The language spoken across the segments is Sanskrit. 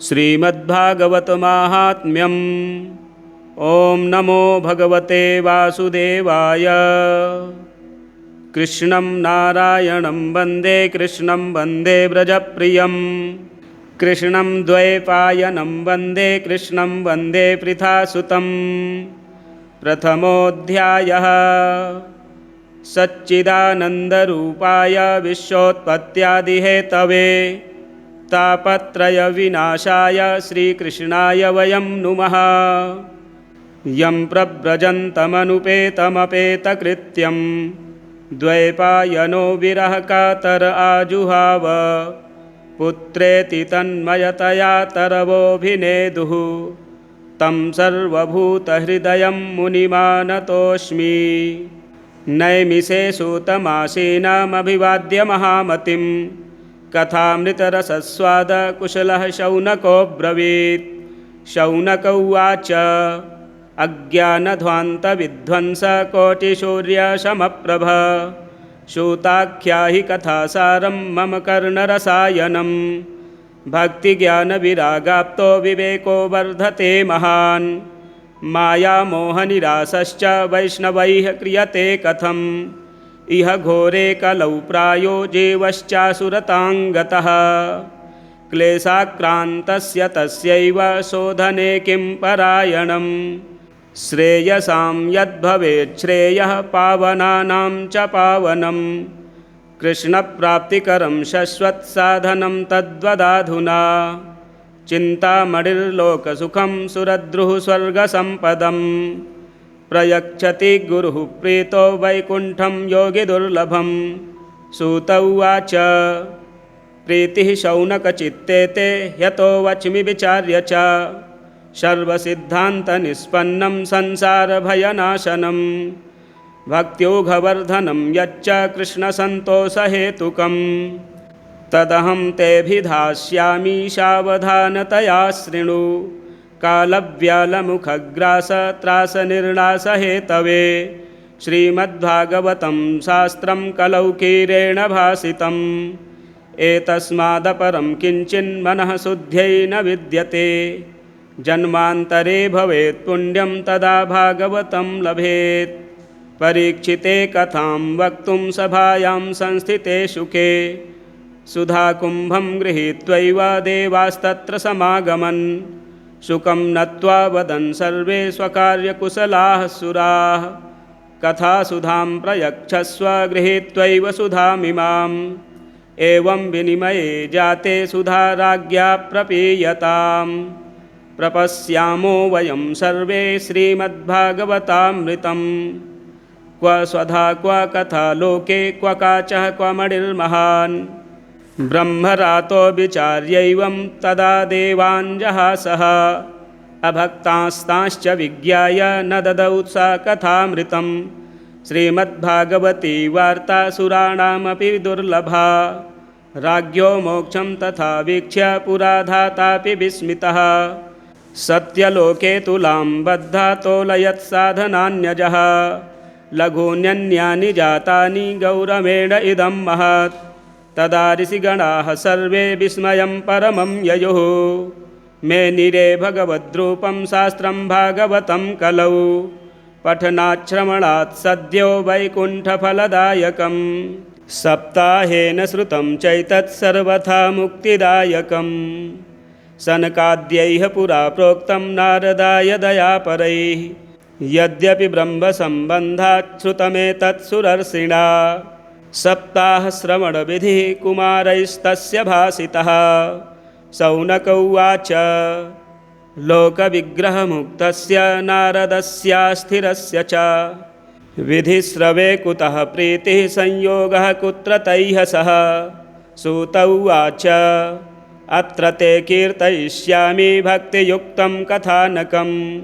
श्रीमद्भागवत माहात्म्यम्। ओं नमो भगवते वासुदेवाय। कृष्णं नारायणं वन्दे कृष्णं वन्दे व्रजप्रियं। कृष्णं द्वैपायनं वन्दे कृष्णं वन्दे पृथासुतं। प्रथमोऽध्यायः। सच्चिदानन्दरूपाय विश्वोत्पत्त्यादिहेतवे तापत्रयविनाशाय श्रीकृष्णाय वयं नुमः। यं प्रव्रजन्तमनुपेतमपेतकृत्यं द्वैपायनो विरहकातर आजुहाव। पुत्रेति तन्मयतया तरवोऽभिनेदुः तं सर्वभूतहृदयं मुनिमानतोऽस्मि। नैमिषे सूतमासीनामभिवाद्य महामतिं कथामृतरसस्वादकुशलः शौनकोऽब्रवीत्। शौनक उवाच अज्ञानध्वान्तविध्वंसकोटिसूर्यसमप्रभ सूताख्याहि कथासारं मम कर्णरसायनं। भक्तिज्ञानविरागाप्तो विवेको वर्धते महान् मायामोहनिरासश्च वैष्णवैः क्रियते कथम्। इह घोरे कलौ प्रायो जीवश्चासुरताङ्गतः क्लेशाक्रान्तस्य तस्यैव शोधने किं परायणम्। श्रेयसां यद्भवेत् श्रेयः पावनानां च पावनम्। कृष्णप्राप्तिकरं शश्वत्साधनं तद्वदाधुना। चिन्तामणिर्लोकसुखं सुरद्रुः स्वर्गसम्पदम्। प्रयच्छति गुरुः प्रीतो वैकुण्ठं योगिदुर्लभं। सूत उवाच प्रीतिः शौनकचित्ते ते ह्यतो वच्मि विचार्य च। सर्वसिद्धान्तनिष्पन्नं संसारभयनाशनं। भक्त्योघवर्धनं यच्च कृष्णसन्तोषहेतुकं तदहं तेऽभिधास्यामि सावधानतया शृणु। कालव्यालमुखग्रासत्रासनिर्णासहेतवे श्रीमद्भागवतं शास्त्रं कलौकीरेण भासितम्। एतस्मादपरं किञ्चिन्मनः शुद्ध्यै न विद्यते। जन्मान्तरे भवेत् पुण्यं तदा भागवतं लभेत्। परीक्षिते कथां वक्तुं सभायां संस्थिते शुके। सुधाकुम्भं गृहीत्वैव देवास्तत्र समागमन्। शुकं नत्वा वदन् सर्वे स्वकार्यकुशलाः सुराः। कथासुधां प्रयच्छस्व गृहीत्वैव सुधामिमाम्। एवं विनिमये जाते सुधाराज्ञा प्रपीयताम्। प्रपश्यामो वयं सर्वे श्रीमद्भागवतामृतम्। क्व स्वधा क्व कथा लोके क्व काचः क्व मणिर्महान्। ब्रह्मरातो विचार्यैवं तदा देवाञ्जहासः। अभक्तास्तांश्च विज्ञाय न ददौ सा कथामृतं। श्रीमद्भागवती वार्ता सुराणामपि दुर्लभा। राज्ञो मोक्षं तथा वीक्ष्य पुराधातापि विस्मितः। सत्यलोके तुलां बद्धा तोलयत्साधनान्यजः। लघून्यन्यानि जातानि गौरवेण इदं महत्। तदा ऋषिगणाः सर्वे विस्मयं परमं ययुः। मेनिरे भगवद्रूपं शास्त्रं भागवतं कलौ। पठनाच्छ्रवणात् सद्यो वैकुण्ठफलदायकम्। सप्ताहेन श्रुतं चैतत् सर्वथा मुक्तिदायकम्। सनकाद्यैः पुरा प्रोक्तं नारदाय दयापरैः। यद्यपि ब्रह्मसम्बन्धात् श्रुतमेतत् सुरर्षिणा। सप्ताहश्रवणविधिः कुमारैस्तस्य भासितः। शौनक उवाच लोकविग्रहमुक्तस्य नारदस्यास्थिरस्य च। विधिश्रवे कुतः प्रीतिः संयोगः कुत्र तैः सह। सूत उवाच अत्र ते कीर्तयिष्यामि भक्तियुक्तं कथानकम्।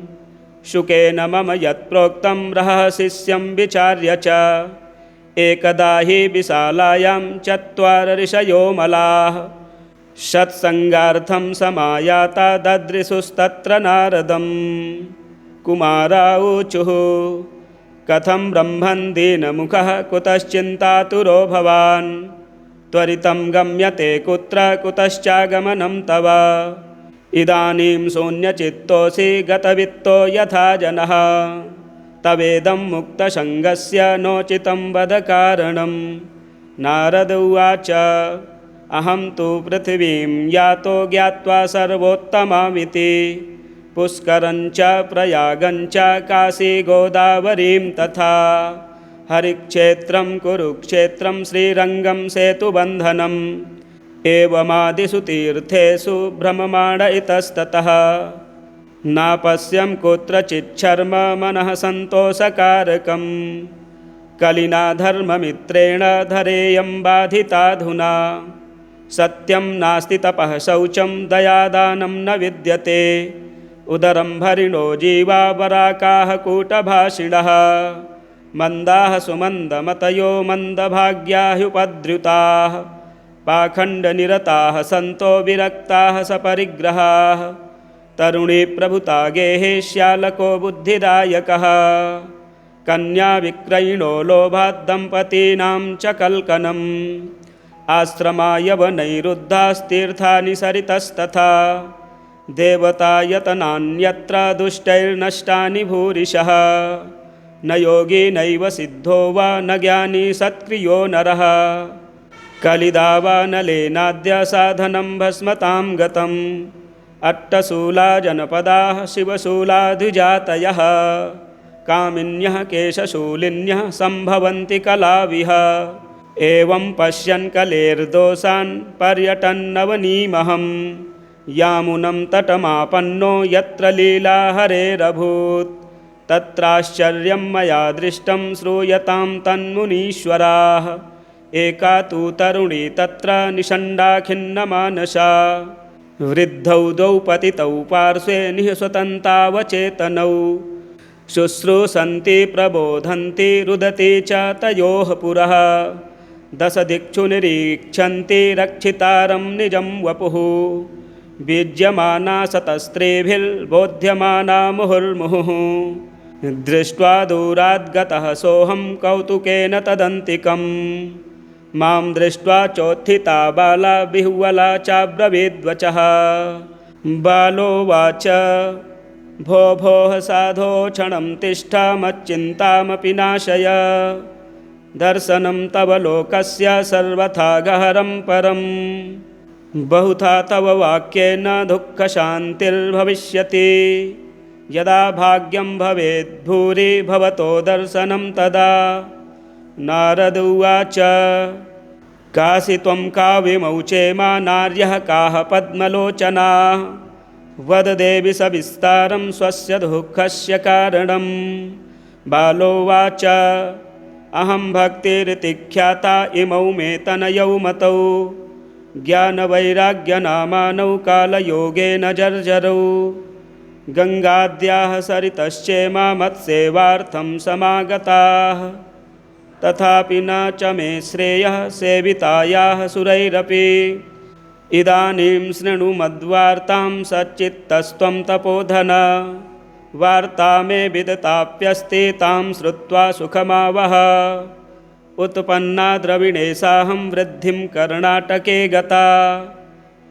शुकेन मम यत्प्रोक्तं रहस्यं विचार्य च। एकदा हि विशालायां चत्वार ऋषयो मलाः। सत्सङ्गार्थं समायाता ददृशुस्तत्र नारदम्। कुमारा ऊचुः कथं ब्रह्मन् दीनमुखः कुतश्चिन्तातुरो भवान्। त्वरितं गम्यते कुत्र कुतश्चागमनं तव। इदानीं शून्यचित्तोऽसि गतवित्तो यथा जनः तवेदं मुक्तसङ्गस्य नोचितं वद कारणं। नारद उवाच अहं तु पृथिवीं यातो ज्ञात्वा सर्वोत्तमामिति पुष्करञ्च प्रयागञ्च काशीगोदावरीं तथा हरिक्षेत्रं कुरुक्षेत्रं श्रीरङ्गं सेतुबन्धनम् एवमादिषु तीर्थेषु भ्रममाण इतस्ततः नापश्यं कुत्रचिच्छर्म मनः सन्तोषकारकं कलिना धर्ममित्रेण धरेयं बाधिताधुना सत्यं नास्ति तपः शौचं दयादानं न विद्यते उदरं भरिणो जीवा वराकाः कूटभाषिणः मन्दाः सुमन्दमतयो मन्दभाग्याह्युपद्रुताः पाखण्डनिरताः सन्तो विरक्ताः सपरिग्रहाः तरुणी प्रभुता गेहे श्यालको बुद्धिदायकः कन्याविक्रयिणो लोभाद्दम्पतीनां च कल्कनम् आश्रमायवनैरुद्धास्तीर्थानि सरितस्तथा देवतायतनान्यत्र दुष्टैर्नष्टानि भूरिशः न योगी नैव सिद्धो वा न ज्ञानी सत्क्रियो नरः कलिदावानलेनाद्य साधनं भस्मतां गतम् अट्टशूला जनपदाः शिवशूलाधिजातयः कामिन्यः केशशूलिन्यः सम्भवन्ति कलाविह एवं पश्यन् कलेर्दोषान् पर्यटन् नवनीमहं यामुनं तटमापन्नो यत्र लीला हरेरभूत् तत्राश्चर्यं मया दृष्टं श्रूयतां तन्मुनीश्वराः एका तु तरुणी तत्र निषण्डा खिन्नमानसा वृद्धौ द्वौ पतितौ पार्श्वे निःस्वतन्तावचेतनौ शुश्रूषन्ति प्रबोधन्ति रुदति च तयोः पुरः दशदिक्षु निरीक्षन्ति रक्षितारं निजं वपुः बीज्यमाना शतस्त्रीभिर्बोध्यमाना मुहुर्मुहुः दृष्ट्वा दूराद्गतः सोऽहं कौतुकेन तदन्तिकम् मां दृष्ट्वा चोत्थिता बाला बिह्वला चाब्रवीद्वचः बालोवाच भो भोः साधो क्षणं तिष्ठ मच्चिन्तामपि नाशय दर्शनं तव लोकस्य सर्वथा गहरं परं बहुधा तव वाक्येन दुःखशान्तिर्भविष्यति यदा भाग्यं भवेत् भूरि भवतो दर्शनं तदा। नारद उवाच कासि त्वं का विमौचे मा नार्यः काः पद्मलोचनाः वद देवि सविस्तारं स्वस्य दुःखस्य कारणं। बालोवाच अहं भक्तिरिति ख्याता इमौ मे तनयौ मतौ ज्ञानवैराग्यनामानौ कालयोगेन जर्जरौ गङ्गाद्याः सरितश्चेमा मत्सेवार्थं समागताः तथापि न च मे श्रेयः सेवितायाः सुरैरपि इदानीं शृणु मद्वार्तां सच्चित्तस्त्वं तपोधन वार्ता मे विदताप्यस्ति तां श्रुत्वा सुखमावह उत्पन्ना द्रविणेशाहं वृद्धिं कर्णाटके गता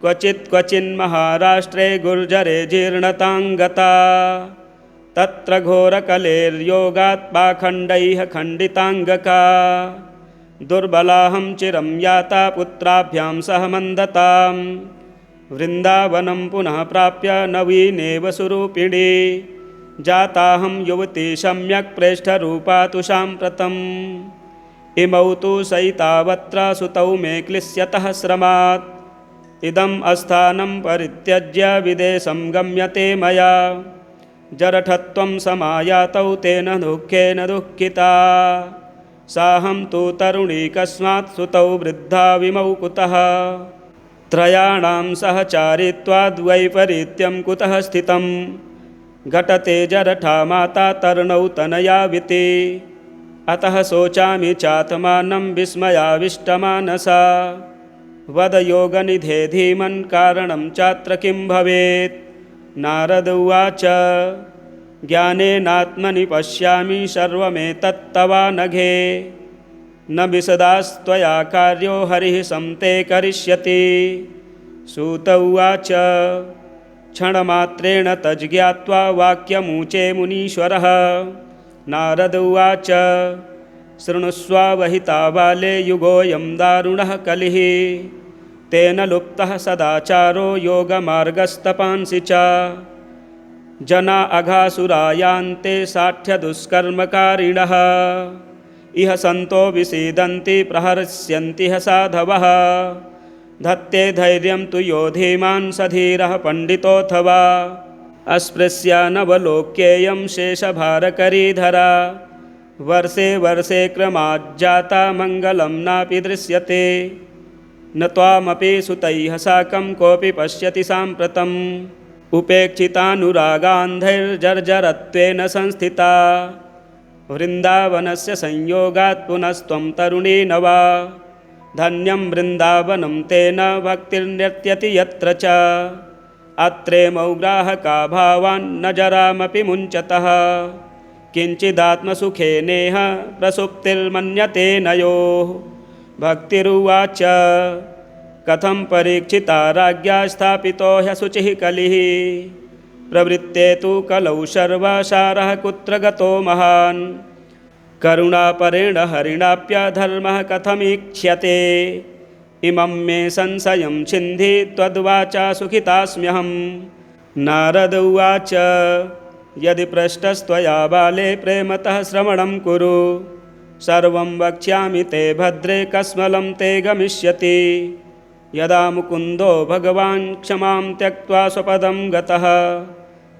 क्वचित् क्वचिन्महाराष्ट्रे गुर्जरे जीर्णतां गता तत्र घोरकलेर्योगात् पाखण्डैः खण्डिताङ्गका दुर्बलाहं चिरं याता पुत्राभ्यां सह मन्दतां वृन्दावनं पुनः प्राप्य नवीनेव सुरूपिणी जाताहं युवती सम्यक् प्रेष्ठरूपा तु साम्प्रतम् इमौ तु सैतावत्र सुतौ मे क्लिश्यतः श्रमात् इदम् अस्थानं परित्यज्य विदेशं गम्यते मया जरठत्वं समायातौ तेन दुःखेन दुःखिता साहं तु तरुणी कस्मात् सुतौ वृद्धा विमौ कुतः त्रयाणां सहचारित्वाद्वैपरीत्यं कुतः स्थितं घटते जरठा माता तरुणौ तनयाविति अतः शोचामि चात्मानं विस्मयाविष्टमानसा वद योगनिधे धीमन् कारणं चात्र किं भवेत्। नारद उवाच ज्ञानेनात्मनि पश्यामि सर्वमेतत्तवानघे न विशदास्त्वया कार्यो हरिः संते करिष्यति। सूत उवाच क्षणमात्रेण तज्ज्ञात्वा वाक्यमूचे मुनीश्वरः। नारद उवाच शृणुष्वावहिता बाले युगोऽयं दारुणः कलिः। तेन लुप्तः सदाचारो योगमार्गस्तपांसि च। जना अघासुरायान्ते साठ्यदुष्कर्मकारिणः। इह सन्तो विसीदन्ति प्रहर्ष्यन्ति ह साधवः। धत्ते धैर्यं तु यो धीमान् स धीरः पण्डितोऽथवा। अस्पृश्यानवलोक्येयं शेषभारकरीधरा। वर्षे वर्षे क्रमाज्जाता मङ्गलं नापि दृश्यते। न त्वामपि सुतैः साकं कोऽपि पश्यति साम्प्रतम्। उपेक्षितानुरागान्धैर्जर्जरत्वेन संस्थिता। वृन्दावनस्य संयोगात् पुनस्त्वं तरुणी नवा। धन्यं वृन्दावनं तेन भक्तिर्नृत्यति यत्र च। अत्रेमौ ग्राहका भावान् न जरामपि मुञ्चतः। किञ्चिदात्मसुखेनेह प्रसुप्तिर्मन्यते नयोः। भक्तिरुवाच कथं परीक्षिता राज्ञा स्थापितो ह्यशुचिः कलिः। प्रवृत्ते तु कलौ सर्वसारः कुत्र गतो महान्। करुणापरेण हरिणाप्यधर्मः कथमीक्ष्यते। इमं मे संशयं छिन्धि त्वद्वाचा सुखितास्म्यहम्। नारद उवाच यदि पृष्टस्त्वया बाले प्रेमतः श्रवणं कुरु। सर्वं वक्ष्यामि ते भद्रे कस्मलं ते गमिष्यति। यदा मुकुन्दो भगवान् क्षमां त्यक्त्वा स्वपदं गतः।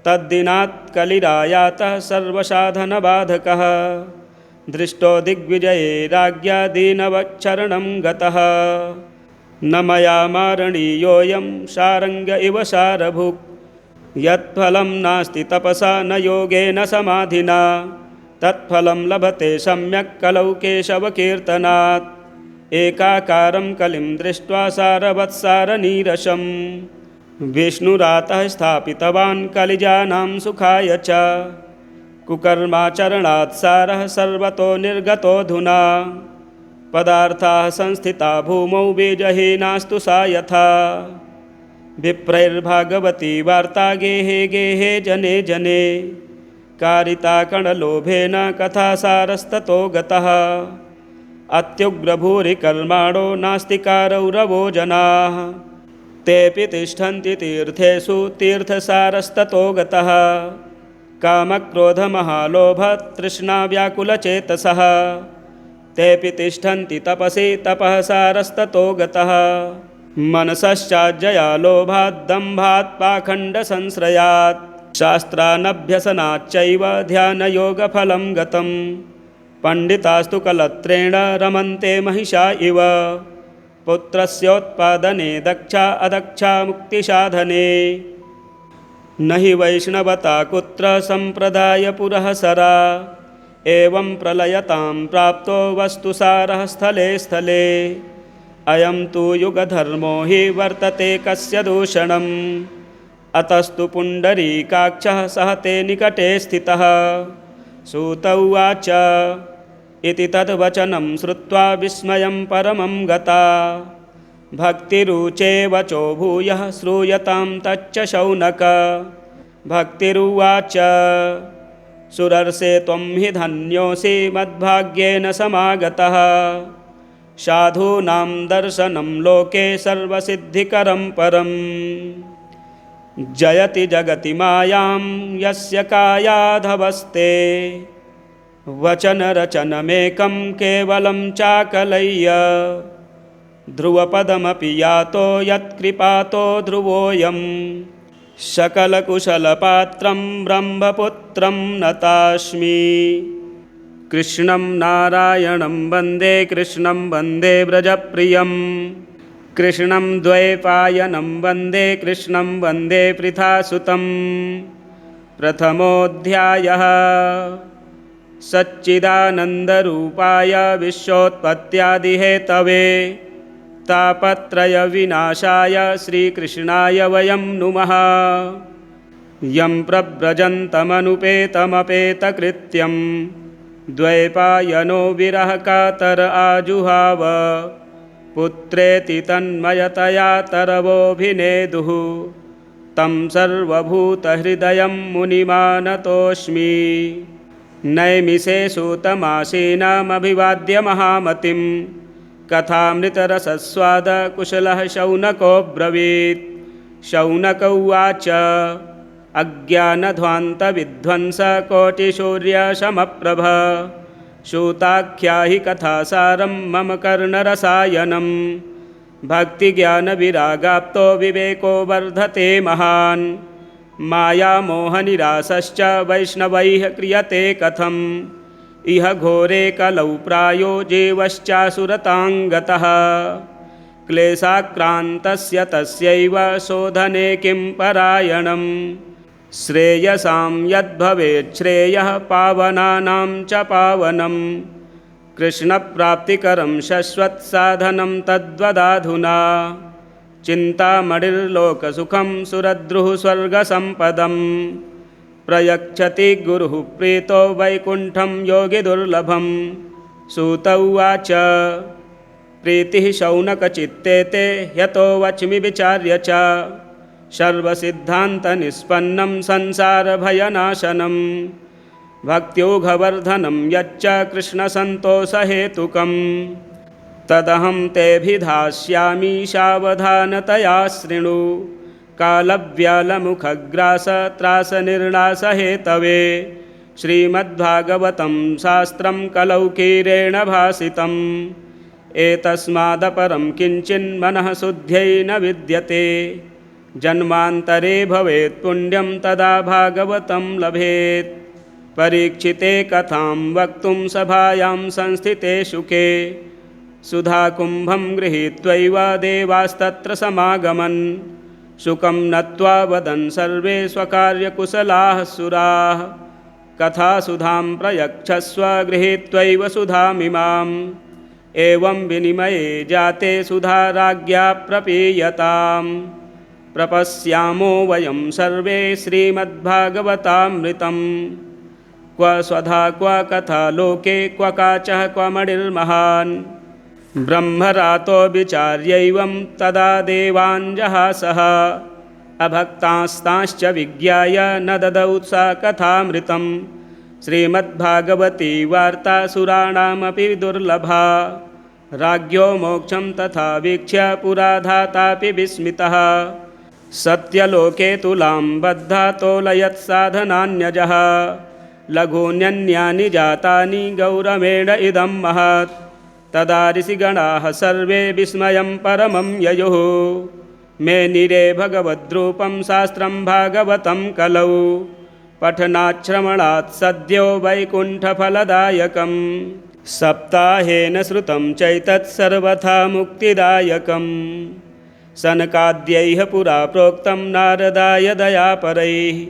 तद्दिनात् कलिरायातः सर्वसाधनबाधकः। दृष्टो दिग्विजये राज्ञा दीनवत्सरणं गतः। न मया मारणीयोऽयं सारङ्ग इव सारभुक्। यत्फलं नास्ति तपसा न योगेन समाधिना। तत्फलं लभते सम्यक् कलौ केशवकीर्तनात्। एकाकारं कलिं दृष्ट्वा सारवत्सारनीरसं। विष्णुरातः स्थापितवान् कलिजानां सुखाय च। कुकर्माचरणात् सारः सर्वतो निर्गतोऽधुना। पदार्थाः संस्थिता भूमौ बीजहीनास्तु सा यथा। विप्रैर्भागवती वार्ता गेहे गेहे जने जने। कारिता कणलोभेन कथासारस्ततो गतः। अत्युग्रभूरिकर्माणो नास्तिकारौरवो जनाः। तेऽपि तिष्ठन्ति तीर्थेषु तीर्थसारस्ततो गतः। कामक्रोधमहालोभतृष्णाव्याकुलचेतसः। तेऽपि तिष्ठन्ति तपसि तपः सारस्ततो गतः। मनसश्चाज्जया लोभाद्दम्भात् पाखण्डसंश्रयात्। शास्त्रानभ्यसनाच्चैव ध्यानयोगफलं गतं। पण्डितास्तु कलत्रेण रमन्ते महिषा इव। पुत्रस्योत्पादने दक्षा अदक्षा मुक्तिसाधने। न हि वैष्णवता कुत्र सम्प्रदायपुरःसरा। एवं प्रलयतां प्राप्तो वस्तुसारः स्थले स्थले। अयं तु युगधर्मो हि वर्तते कस्य दूषणम्। अतस्तु पुण्डरीकाक्षः सह ते निकटे स्थितः। सूत उवाच इति तद्वचनं श्रुत्वा विस्मयं परमं गता। भक्तिरुचे वचो भूयः श्रूयतां तच्च शौनक। भक्तिरुवाच सुरर्षे त्वं हि धन्योऽसि मद्भाग्येन समागतः। साधूनां दर्शनं लोके सर्वसिद्धिकरं परम्। जयति जगति मायां यस्य कायाधवस्ते। वचनरचनमेकं केवलं चाकलय्य। ध्रुवपदमपि यातो यत्कृपातो ध्रुवोऽयं। सकलकुशलपात्रं ब्रह्मपुत्रं नतास्मि। कृष्णं नारायणं वन्दे कृष्णं वन्दे व्रजप्रियं। कृष्णं द्वैपायनं वन्दे कृष्णं वन्दे पृथासुतं। प्रथमोऽध्यायः सच्चिदानन्दरूपाय विश्वोत्पत्त्यादिहेतवे तापत्रयविनाशाय श्रीकृष्णाय वयं नुमः। यं प्रव्रजन्तमनुपेतमपेतकृत्यं द्वैपायनो विरहकातर आजुहाव। पुत्रेति तन्मयतया तरवोऽभिनेदुः तं सर्वभूतहृदयं मुनिमानतोऽस्मि। नैमिषे सूतमासीनामभिवाद्य महामतिं कथामृतरसस्वादकुशलः शौनकोऽब्रवीत्। शौनक उवाच अज्ञानध्वान्तविध्वंसकोटिसूर्यसमप्रभ सूताख्याहि कथासारं मम कर्णरसायनं। भक्तिज्ञानविरागाप्तो विवेको वर्धते महान् मायामोहनिरासश्च वैष्णवैः क्रियते कथम्। इह घोरे कलौ प्रायो जीवश्चासुरताङ्गतः क्लेशाक्रान्तस्य तस्यैव शोधने किं परायणम्। श्रेयसां यद्भवेत् श्रेयः पावनानां च पावनम् कृष्णप्राप्तिकरं शश्वत्साधनं तद्वदाधुना। चिन्तामणिर्लोकसुखं सुरद्रुः स्वर्गसम्पदम् प्रयच्छति गुरुः प्रीतो वैकुण्ठं योगिदुर्लभम्। सूत उवाच प्रीतिः शौनकचित्ते ते ह्यतो वच्मि विचार्य च सर्वसिद्धान्तनिष्पन्नं संसारभयनाशनं भक्त्योघवर्धनं यच्च कृष्णसन्तोषहेतुकं तदहं तेऽभिधास्यामि सावधानतया शृणु। कालव्यालमुखग्रासत्रासनिर्णासहेतवे श्रीमद्भागवतं शास्त्रं कलौकीरेण भासितम्। एतस्मादपरं किञ्चिन्मनः शुद्ध्यै न विद्यते जन्मान्तरे भवेत् पुण्यं तदा भागवतं लभेत्। परीक्षिते कथां वक्तुं सभायां संस्थिते शुके सुधाकुम्भं गृहीत्वैव देवास्तत्र समागमन्। शुकं नत्वा वदन् सर्वे स्वकार्यकुशलाः सुराः कथासुधां प्रयच्छस्व गृहीत्वैव सुधामिमाम्। एवं विनिमये जाते सुधाराज्ञा प्रपीयताम्। प्रपश्यामो वयं सर्वे श्रीमद्भागवतामृतं क्व स्वधा क्व कथा लोके क्व काचः क्व मणिर्महान्। ब्रह्मरातो विचार्यैवं तदा देवाञ्जहासः अभक्तास्तांश्च विज्ञाय न ददौ सा कथामृतं। श्रीमद्भागवती वार्ता सुराणामपि दुर्लभा राज्ञो मोक्षं तथा वीक्ष्य पुराधातापि विस्मितः। सत्यलोके तुलां बद्धा तोलयत् साधनान्यजः लघून्यन्यानि जातानि गौरवेण इदं महत्। तदा ऋषिगणाः सर्वे विस्मयं परमं ययुः मेनिरे भगवद्रूपं शास्त्रं भागवतं कलौ पठनाच्छ्रवणात् सद्यो वैकुण्ठफलदायकम्। सप्ताहेन श्रुतं चैतत् सर्वथा मुक्तिदायकम्। सनकाद्यैः पुरा प्रोक्तं नारदाय दयापरैः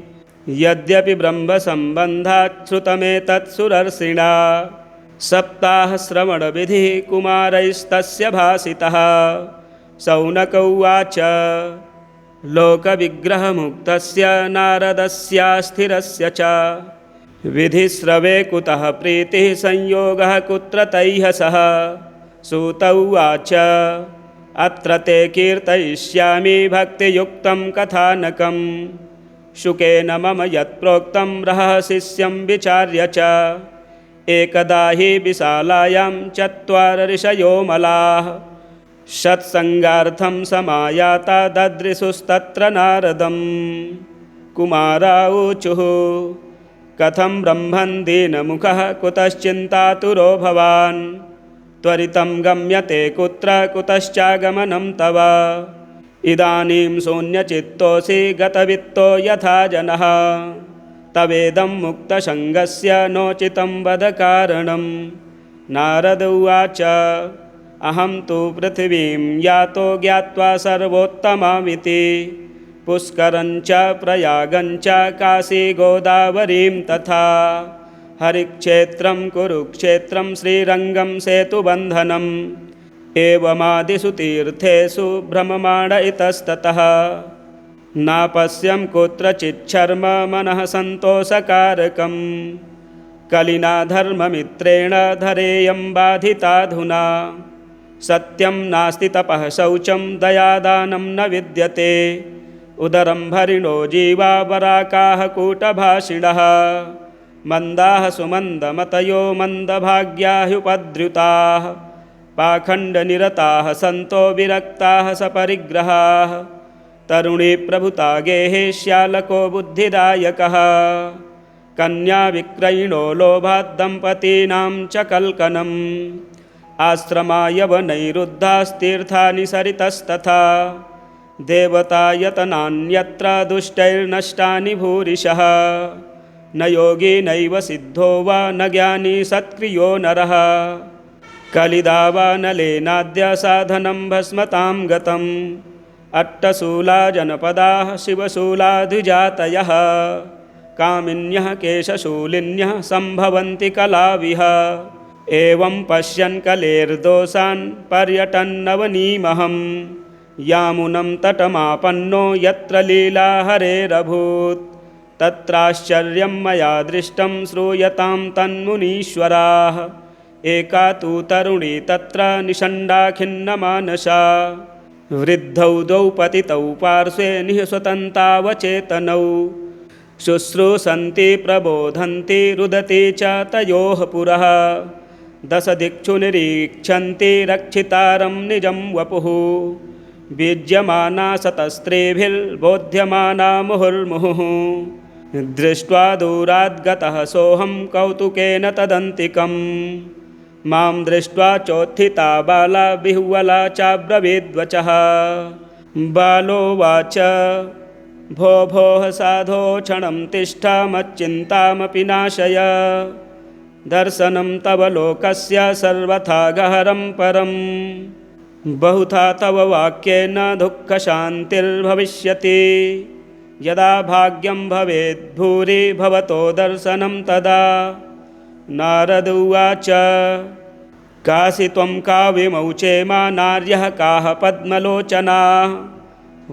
यद्यपि ब्रह्मसम्बन्धात् श्रुतमेतत् सुरर्षिणा। सप्ताहश्रवणविधिः कुमारैस्तस्य भासितः। शौनक उवाच लोकविग्रहमुक्तस्य नारदस्यास्थिरस्य च विधिश्रवे कुतः प्रीतिः संयोगः कुत्र तैः सह। सूत उवाच अत्र ते कीर्तयिष्यामि भक्तियुक्तं कथानकं शुकेन मम यत्प्रोक्तं रहस्यं विचार्य च। एकदा हि विशालायां चत्वार ऋषयो मलाः सत्सङ्गार्थं समायाता ददृशुस्तत्र नारदं। कुमारा ऊचुः कथं ब्रह्मन् दीनमुखः कुतश्चिन्तातुरो भवान्। त्वरितं गम्यते कुत्र कुतश्चागमनं तव। इदानीं शून्यचित्तोऽसि गतवित्तो यथा जनः तवेदं मुक्तसङ्गस्य नोचितं वद कारणं। नारद उवाच अहं तु पृथिवीं यातो ज्ञात्वा सर्वोत्तमामिति पुष्करञ्च प्रयागञ्च काशी गोदावरीं तथा हरिक्षेत्रं कुरुक्षेत्रं श्रीरङ्गं सेतुबन्धनम् एवमादिषु तीर्थेषु भ्रममाण इतस्ततः नापश्यं कुत्रचिच्छर्म मनः सन्तोषकारकं कलिना धर्ममित्रेण धरेयं बाधिताधुना सत्यं नास्ति तपः शौचं दयादानं न विद्यते उदरं भरिणो जीवा वराकाः कूटभाषिणः मन्दाः सुमन्दमतयो मन्दभाग्याह्युपद्रुताः पाखण्डनिरताः सन्तो विरक्ताः सपरिग्रहाः तरुणी प्रभुता गेहे श्यालको बुद्धिदायकः कन्याविक्रयिणो लोभाद्दम्पतीनां च कल्कनम् आश्रमायवनैरुद्धास्तीर्थानि सरितस्तथा देवतायतनान्यत्र दुष्टैर्नष्टानि भूरिशः न योगी नैव सिद्धो वा न ज्ञानी सत्क्रियो नरः कलिदावानलेनाद्य साधनं भस्मतां गतम् अट्टशूला जनपदाः शिवशूलाधिजातयः कामिन्यः केशशूलिन्यः सम्भवन्ति कलाविह एवं पश्यन् कलेर्दोषान् पर्यटन्नवनीमहं यामुनं तटमापन्नो यत्र लीला हरेरभूत् तत्राश्चर्यं मया दृष्टं श्रूयतां तन्मुनीश्वराः एका तु तरुणी तत्र निषण्डा खिन्नमानसा वृद्धौ द्वौ पतितौ पार्श्वे निःस्वतन्तावचेतनौ शुश्रूषन्ति प्रबोधन्ति रुदति च तयोः पुरः दशदिक्षु निरीक्षन्ति रक्षितारं निजं वपुः बीज्यमाना शतस्त्रीभिर्बोध्यमाना मुहुर्मुहुः दृष्ट्वा दूराद्गतः सोऽहं कौतुकेन तदन्तिकम् मां दृष्ट्वा चोत्थिता बाला विह्वला चाब्रवीद्वचः बालोवाच भो भोः साधो क्षणं तिष्ठ मच्चिन्तामपि नाशय दर्शनं तव लोकस्य सर्वथा गहरं परं बहुधा तव वाक्येन दुःखशान्तिर्भविष्यति यदा भाग्यं भवेद् भूरि भवतो दर्शनं तदा नारद उवाच कासि त्वं काव्यमौचे मा नार्यः काः पद्मलोचनाः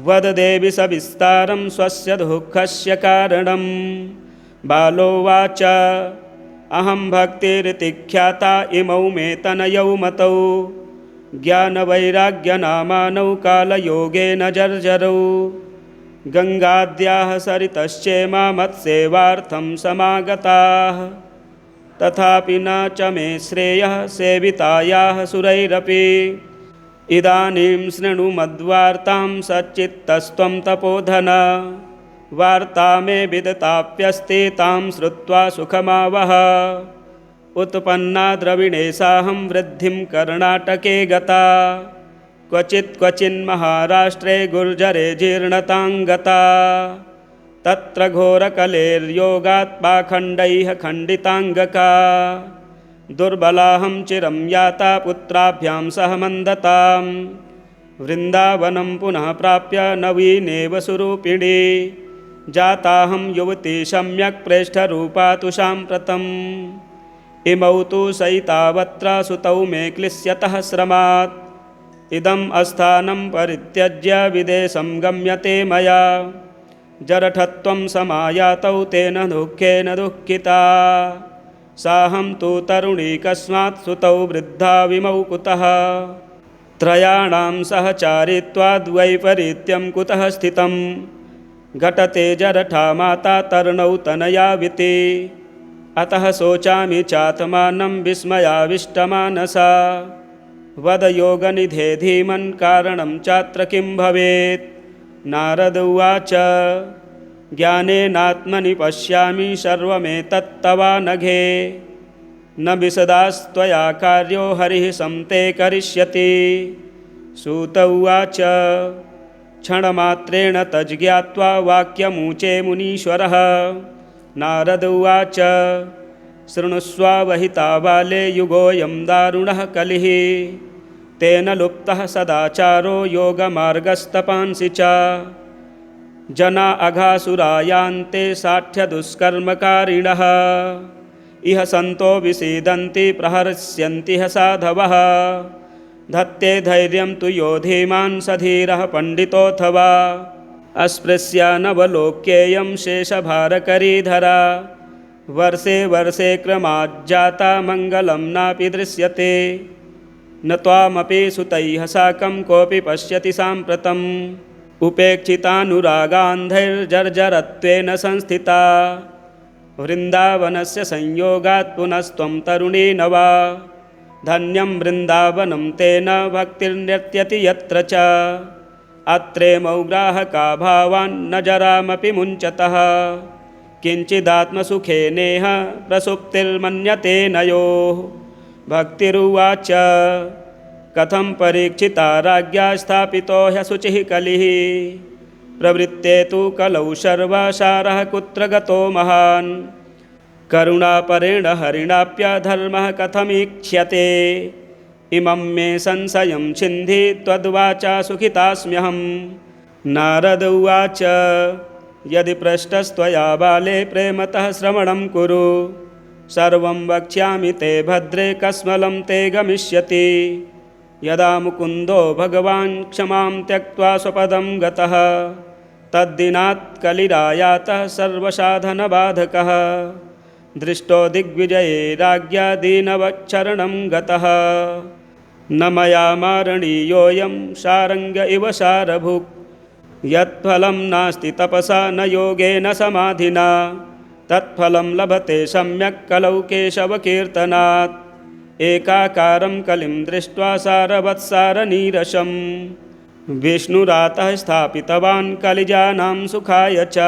वद देवि सविस्तारं स्वस्य दुःखस्य कारणं बालोवाच अहं भक्तिरिति ख्याता इमौ मे तनयौ मतौ ज्ञानवैराग्यनामानौ कालयोगेन जर्जरौ गङ्गाद्याः सरितश्चेमा मत्सेवार्थं समागताः तथापि न च मे श्रेयः सेवितायाः सुरैरपि इदानीं शृणु मद्वार्तां सच्चित्तस्त्वं तपोधन वार्ता मे विदताप्यस्ति तां श्रुत्वा सुखमावह उत्पन्ना द्रविणेशाहं वृद्धिं कर्णाटके गता क्वचिन्महाराष्ट्रे गुर्जरे जीर्णतां गता तत्र घोरकलेर्योगात् पाखण्डैः खण्डिताङ्गका दुर्बलाहं चिरं याता पुत्राभ्यां सह मन्दतां वृन्दावनं पुनः प्राप्य नवीनेव सुरूपिणी जाताहं युवती सम्यक् प्रेष्ठरूपा तु साम्प्रतम् इमौ तु सैतावत्र सुतौ मे क्लिश्यतः श्रमात् इदम् अस्थानं परित्यज्य विदेशं गम्यते मया जरठत्वं समायातौ तेन दुःखेन दुःखिता साहं तु तरुणी कस्मात् सुतौ वृद्धा विमौ कुतः त्रयाणां सहचारित्वाद्वैपरीत्यं कुतः स्थितं घटते जरठा माता तरुणौ तनयाविति अतः शोचामि चात्मानं विस्मयाविष्टमानसा वद योगनिधे धीमन् कारणं चात्र किं भवेत् नारद उवाच ज्ञानेनात्मनि पश्यामि सर्वमेतत्तवानघे न विशदास्त्वया कार्यो हरिः संते करिष्यति सूत उवाच क्षणमात्रेण तज्ज्ञात्वा वाक्यमूचे मुनीश्वरः नारद उवाच शृणुष्वावहिता बाले युगोऽयं दारुणः कलिः तेन लुप्तः सदाचारो योगमार्गस्तपांसि च जना अघासुरायान्ते साठ्यदुष्कर्मकारिणः इह सन्तो विसीदन्ति प्रहर्ष्यन्ति ह साधवः धत्ते धैर्यं तु यो धीमान् स धीरः पण्डितोऽथवा अस्पृश्यानवलोक्येयं शेषभारकरीधरा वर्षे वर्षे क्रमाज्जाता मङ्गलं नापि दृश्यते न त्वामपि सुतैः साकं कोऽपि पश्यति साम्प्रतम् उपेक्षितानुरागान्धैर्जर्जरत्वेन संस्थिता वृन्दावनस्य संयोगात् पुनस्त्वं तरुणी नवा धन्यं वृन्दावनं तेन भक्तिर्नृत्यति यत्र च अत्रेमौ ग्राहका भावान् न जरामपि मुञ्चतः किञ्चिदात्मसुखेनेह प्रसुप्तिर्मन्यते नयोः भक्तिरुवाच कथं परीक्षिता राज्ञा स्थापितो ह्यशुचिः कलिः प्रवृत्ते तु कलौ सर्वसारः कुत्र गतो महान् करुणापरेण हरिणाप्यधर्मः कथमीक्ष्यते इमं मे संशयं छिन्धि त्वद्वाचा सुखितास्म्यहं नारद उवाच यदि पृष्टस्त्वया बाले प्रेमतः श्रवणं कुरु सर्वं वक्ष्यामि ते भद्रे कस्मलं ते गमिष्यति यदा मुकुन्दो भगवान् क्षमां त्यक्त्वा स्वपदं गतः तद्दिनात् कलिरायातः सर्वसाधनबाधकः दृष्टो दिग्विजये राज्ञा दीनवच्छरणं गतः न मया मारणीयोऽयं सारङ्ग इव सारभुक् यत्फलं नास्ति तपसा न योगेन समाधिना तत्फलं लभते सम्यक् कलौ केशवकीर्तनात् एकाकारं कलिं दृष्ट्वा सारवत्सारनीरसं विष्णुरातः स्थापितवान् कलिजानां सुखाय च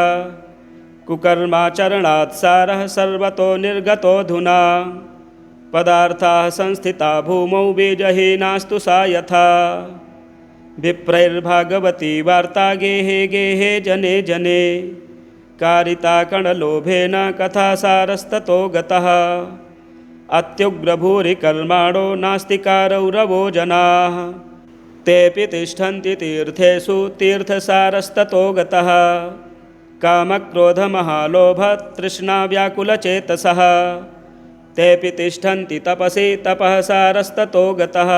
कुकर्माचरणात् सारः सर्वतो निर्गतोऽधुना पदार्थाः संस्थिता भूमौ बीजहीनास्तु सा यथा विप्रैर्भागवती वार्ता गेहे गेहे जने जने कारिता कणलोभेन कथासारस्ततो गतः अत्युग्रभूरिकर्माणो नास्तिकारौरवो जनाः तेऽपि तिष्ठन्ति तीर्थेषु तीर्थसारस्ततो गतः कामक्रोधमहालोभतृष्णाव्याकुलचेतसः तेऽपि तिष्ठन्ति तपसि तपः सारस्ततो गतः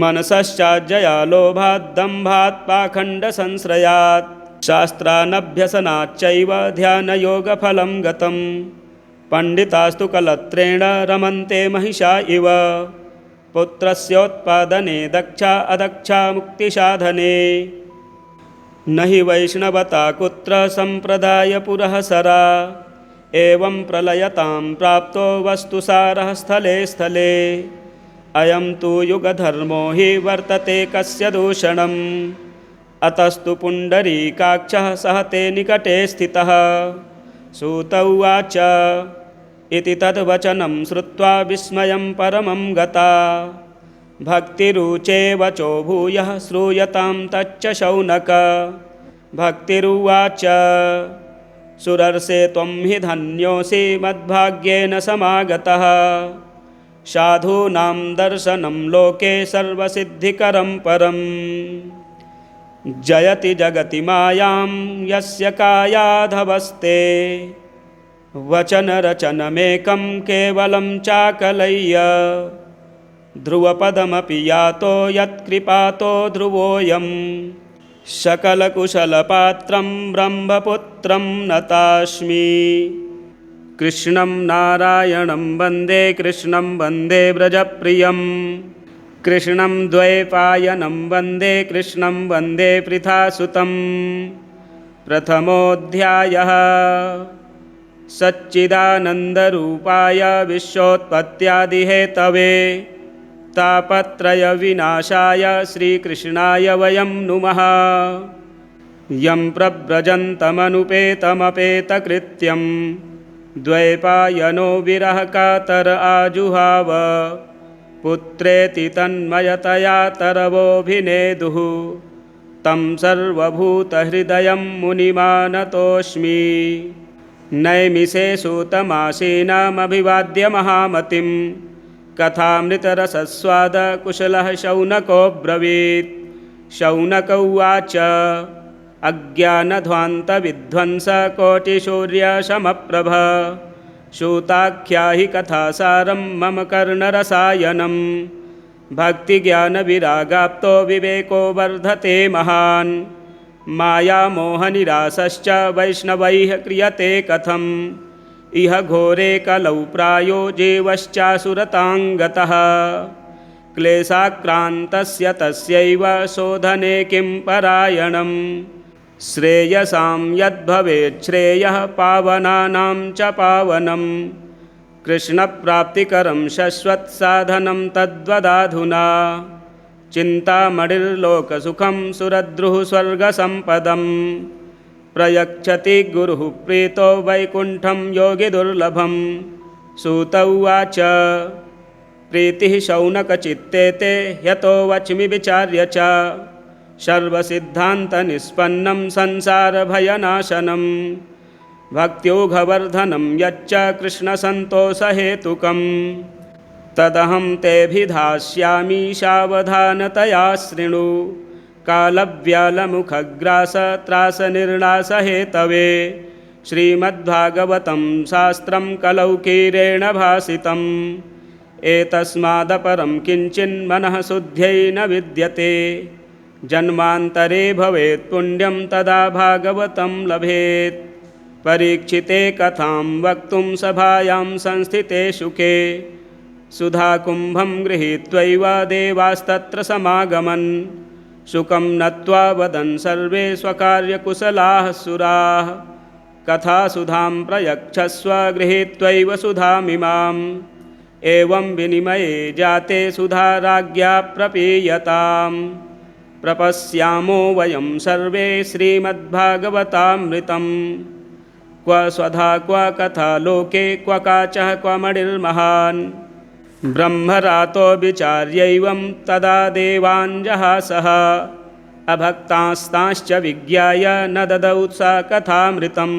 मनसश्चाज्जया लोभाद्दम्भात् पाखण्डसंश्रयात् शास्त्रानभ्यसनाच्चैव ध्यानयोगफलं गतं पण्डितास्तु कलत्रेण रमन्ते महिषा इव पुत्रस्योत्पादने दक्षा अदक्षा मुक्तिसाधने न हि वैष्णवता कुत्र सम्प्रदायपुरःसरा एवं प्रलयतां प्राप्तो वस्तुसारः स्थले स्थले अयं तु युगधर्मो हि वर्तते कस्य दूषणम् अतस्तु पुण्डरीकाक्षः सह ते निकटे स्थितः सूत उवाच इति तद्वचनं श्रुत्वा विस्मयं परमं गता भक्तिरुचे वचो भूयः श्रूयतां तच्च शौनक भक्तिरुवाच सुरर्षे त्वं हि धन्योऽसि मद्भाग्येन समागतः साधूनां दर्शनं लोके सर्वसिद्धिकरं परम् जयति जगति मायां यस्य कायाधवस्ते वचनरचनमेकं केवलं चाकलय्य ध्रुवपदमपि यातो यत्कृपातो ध्रुवोऽयं सकलकुशलपात्रं ब्रह्मपुत्रं नतास्मि कृष्णं नारायणं वन्दे कृष्णं वन्दे व्रजप्रियं कृष्णं द्वैपायनं वन्दे कृष्णं वन्दे पृथासुतं प्रथमोऽध्यायः सच्चिदानन्दरूपाय विश्वोत्पत्त्यादिहेतवे तापत्रयविनाशाय श्रीकृष्णाय वयं नुमः यं प्रव्रजन्तमनुपेतमपेतकृत्यं द्वैपायनो विरहकातर आजुहाव पुत्रेति तन्मयतया तरवोऽभिनेदुः तं सर्वभूतहृदयं मुनिमानतोऽस्मि नैमिषे सूतमासीनामभिवाद्य महामतिं कथामृतरसस्वादकुशलः शौनकोऽब्रवीत् शौनक उवाच अज्ञानध्वान्तविध्वंसकोटिसूर्यसमप्रभ सूताख्याहि कथासारं मम कर्णरसायनं भक्तिज्ञानविरागाप्तो विवेको वर्धते महान् मायामोहनिरासश्च वैष्णवैः क्रियते कथम् इह घोरे कलौ प्रायो जीवश्चासुरतां गतः क्लेशाक्रान्तस्य तस्यैव शोधने किं परायणम् श्रेयसां यद्भवेत् श्रेयः पावनानां च पावनम् कृष्णप्राप्तिकरं शश्वत्साधनं तद्वदाधुना चिन्तामणिर्लोकसुखं सुरद्रुः स्वर्गसम्पदम् प्रयच्छति गुरुः प्रीतो वैकुण्ठं योगिदुर्लभम् सूत उवाच प्रीतिः शौनकचित्ते ते ह्यतो वच्मि विचार्य च सर्वसिद्धान्तनिष्पन्नं संसारभयनाशनं भक्त्योघवर्धनं यच्च कृष्णसन्तोषहेतुकं तदहं तेऽभिधास्यामि सावधानतया शृणु कालव्यालमुखग्रासत्रासनिर्णासहेतवे श्रीमद्भागवतं शास्त्रं कलौकीरेण भासितम् एतस्मादपरं किञ्चिन्मनः शुद्ध्यै न विद्यते जन्मान्तरे भवेत् पुण्यं तदा भागवतं लभेत् परीक्षिते कथां वक्तुं सभायां संस्थिते शुके सुधाकुम्भं गृहीत्वैव देवास्तत्र समागमन् शुकं नत्वा वदन् सर्वे स्वकार्यकुशलाः सुराः कथासुधां प्रयच्छस्व गृहीत्वैव सुधामिमाम् एवं विनिमये जाते सुधाराज्ञा प्रपीयताम् प्रपश्यामो वयं सर्वे श्रीमद्भागवतामृतं क्व स्वधा क्व कथा लोके क्व काचः क्व मणिर्महान् ब्रह्मरातो विचार्यैवं तदा देवाञ्जहासः अभक्तास्तांश्च विज्ञाय न ददौ सा कथामृतं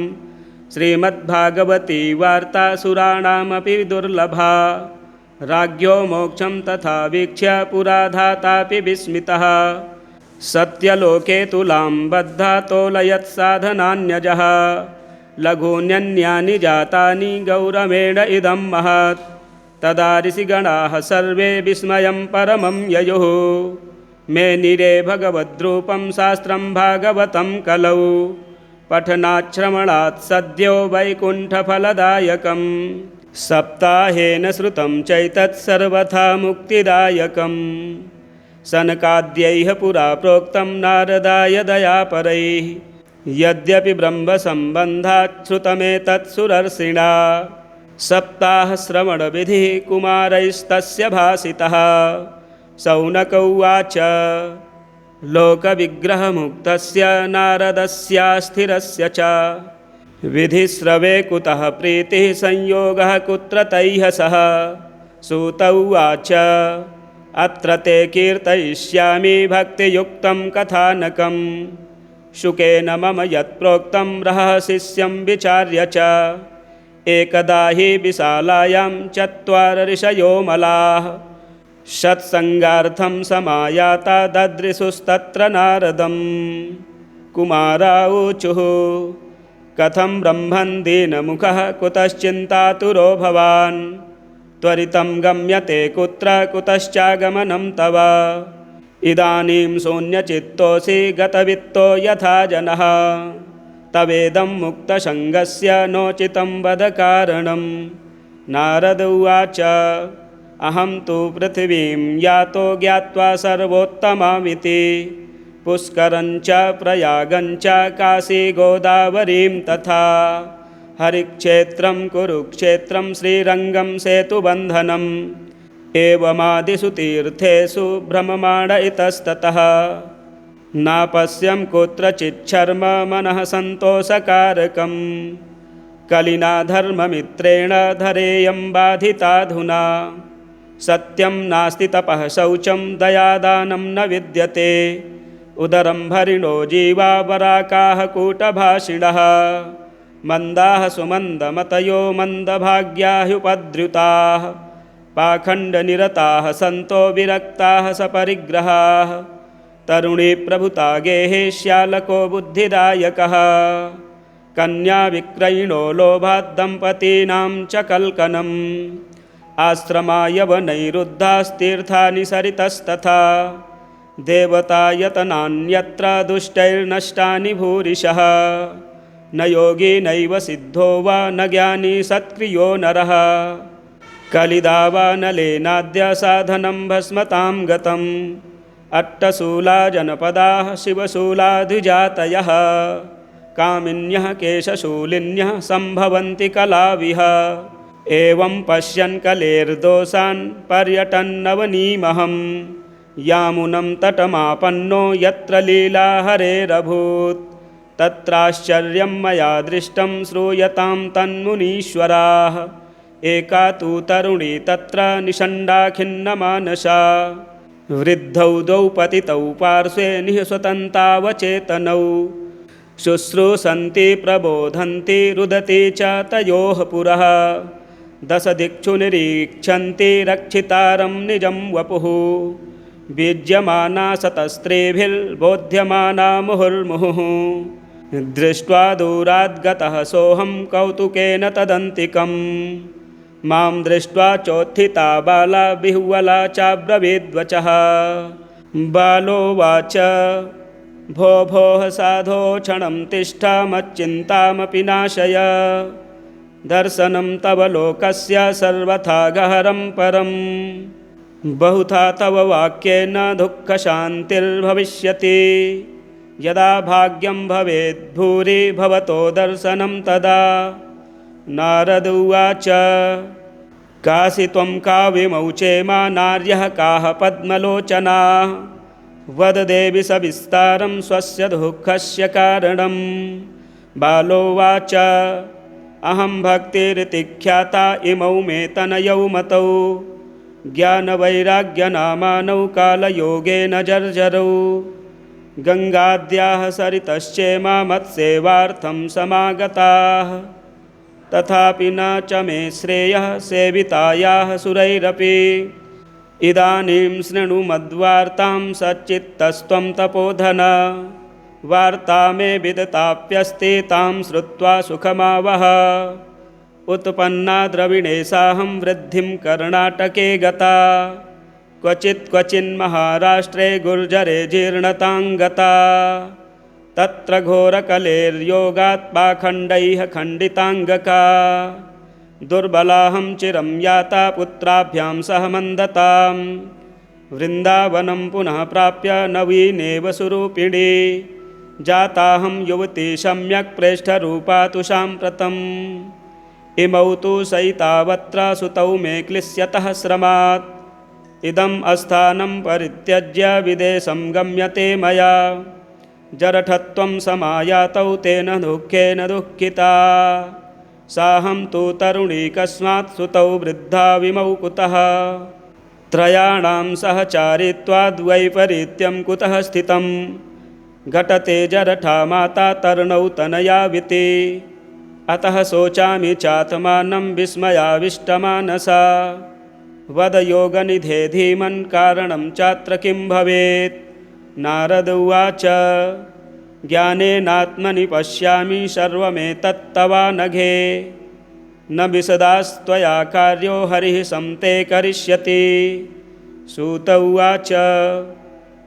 श्रीमद्भागवती वार्ता सुराणामपि दुर्लभा राज्ञो मोक्षं तथा वीक्ष्य पुराधातापि विस्मितः सत्यलोके तुलां बद्धा तोलयत्साधनान्यजः लघून्यन्यानि जातानि गौरवेण इदं महत् तदा ऋषिगणाः सर्वे विस्मयं परमं ययुः मेनिरे भगवद्रूपं शास्त्रं भागवतं कलौ पठनाच्छ्रवणात् सद्यो वैकुण्ठफलदायकम् सप्ताहेन श्रुतं चैतत् सर्वथा मुक्तिदायकम् सनकाद्यैः पुरा प्रोक्तं नारदाय दयापरैः यद्यपि ब्रह्मसम्बन्धात् श्रुतमेतत् सुरर्षिणा सप्ताहश्रवणविधिः कुमारैस्तस्य भासितः शौनक उवाच लोकविग्रहमुक्तस्य नारदस्यास्थिरस्य च विधिश्रवे कुतः प्रीतिः संयोगः कुत्र तैः सह सूत उवाच अत्र ते कीर्तयिष्यामि भक्तियुक्तं कथानकं शुकेन मम यत्प्रोक्तं रहस्यं विचार्य च एकदा हि विशालायां चत्वार ऋषयो मलाः सत्सङ्गार्थं समायाता ददृशुस्तत्र नारदं कुमारा ऊचुः कथं ब्रह्मन् दीनमुखः कुतश्चिन्तातुरो भवान् त्वरितं गम्यते कुत्र कुतश्चागमनं तव इदानीं शून्यचित्तोऽसि गतवित्तो यथा जनः तवेदं मुक्तसङ्गस्य नोचितं वद कारणं नारद उवाच अहं तु पृथिवीं यातो ज्ञात्वा सर्वोत्तमामिति पुष्करञ्च प्रयागञ्च काशी गोदावरीं तथा हरिक्षेत्रं कुरुक्षेत्रं श्रीरङ्गं सेतुबन्धनम् एवमादिषु तीर्थेषु भ्रममाण इतस्ततः नापश्यं कुत्रचिच्छर्म मनः सन्तोषकारकम् कलिना धर्ममित्रेण धरेयं बाधिताधुना सत्यं नास्ति तपः शौचं दयादानं न विद्यते उदरं भरिणो जीवा वराकाः कूटभाषिणः मन्दाः सुमन्दमतयो मन्दभाग्याह्युपद्रुताः पाखण्डनिरताः सन्तो विरक्ताः सपरिग्रहाः तरुणी प्रभुता गेहे श्यालको बुद्धिदायकः कन्याविक्रयिणो लोभाद्दम्पतीनां च कल्कनम् आश्रमायवनैरुद्धास्तीर्थानि सरितस्तथा देवतायतनान्यत्र दुष्टैर्नष्टानि भूरिशः न योगी नैव सिद्धो वा न ज्ञानी सत्क्रियो नरः कलिदावानलेनाद्य साधनं भस्मतां गतम् अट्टशूला जनपदाः शिवशूलाधिजातयः कामिन्यः केशशूलिन्यः सम्भवन्ति कलाविह एवं पश्यन् कलेर्दोषान् पर्यटन्नवनीमहं यामुनं तटमापन्नो यत्र लीला हरेरभूत् तत्राश्चर्यं मया दृष्टं श्रूयतां तन्मुनीश्वराः एका तु तरुणी तत्र निषण्डा खिन्नमानसा वृद्धौ द्वौ पतितौ पार्श्वे निःस्वतन्तावचेतनौ शुश्रूषन्ति प्रबोधन्ति रुदति च तयोः पुरः दशदिक्षु निरीक्षन्ति रक्षितारं निजं वपुः बीज्यमाना शतस्त्रीभिर्बोध्यमाना मुहुर्मुहुः दृष्ट्वा दूराद्गतः सोऽहं कौतुकेन तदन्तिकम् मां दृष्ट्वा चोत्थिता बाला बिह्वला चाब्रवीद्वचः बालोवाच भो भोः साधो क्षणं तिष्ठ मच्चिन्तामपि नाशय दर्शनं तव लोकस्य सर्वथा गहरं परं बहुधा तव वाक्येन दुःखशान्तिर्भविष्यति यदा भाग्यं भवेद् भूरि भवतो दर्शनं तदा नारद उवाच कासि त्वं काव्यमौचे मा नार्यः काः पद्मलोचना वद देवि सविस्तारं स्वस्य दुःखस्य कारणं बालोवाच अहं भक्तिरिति ख्याता इमौ मे तनयौ मतौ ज्ञानवैराग्यनामानौ कालयोगेन जर्जरौ गङ्गाद्याः सरितश्चेमा मत्सेवार्थं समागताः तथापि न च मे श्रेयः सेवितायाः सुरैरपि इदानीं शृणु मद्वार्तां सच्चित्तस्त्वं तपोधन वार्ता मे विदताप्यस्ति तां श्रुत्वा सुखमावह उत्पन्ना द्रविणेशाहं वृद्धिं कर्णाटके गता क्वचिन्महाराष्ट्रे गुर्जरे जीर्णतां गता तत्र घोरकलेर्योगात् पाखण्डैः खण्डिताङ्गका दुर्बलाहं चिरं याता पुत्राभ्यां सह मन्दतां वृन्दावनं पुनः प्राप्य नवीनेव सुरूपिणी जाताहं युवती सम्यक् प्रेष्ठरूपा तु साम्प्रतम् इमौ तु सैतावत्र सुतौ मे क्लिश्यतः श्रमात् इदम् अस्थानं परित्यज्य विदेशं गम्यते मया जरठत्वं समायातौ तेन दुःखेन दुःखिता साहं तु तरुणी कस्मात् सुतौ वृद्धा विमौ कुतः त्रयाणां सहचारित्वाद्वैपरीत्यं कुतः स्थितं घटते जरठा माता तरुणौ तनयाविति अतः शोचामि चात्मानं विस्मयाविष्टमानसा वद योगनिधे धीमन् कारणं चात्र किं भवेत् नारद उवाच ज्ञानेनात्मनि पश्यामि सर्वमेतत्तवानघे न विशदास्त्वया कार्यो हरिः संते करिष्यति सूत उवाच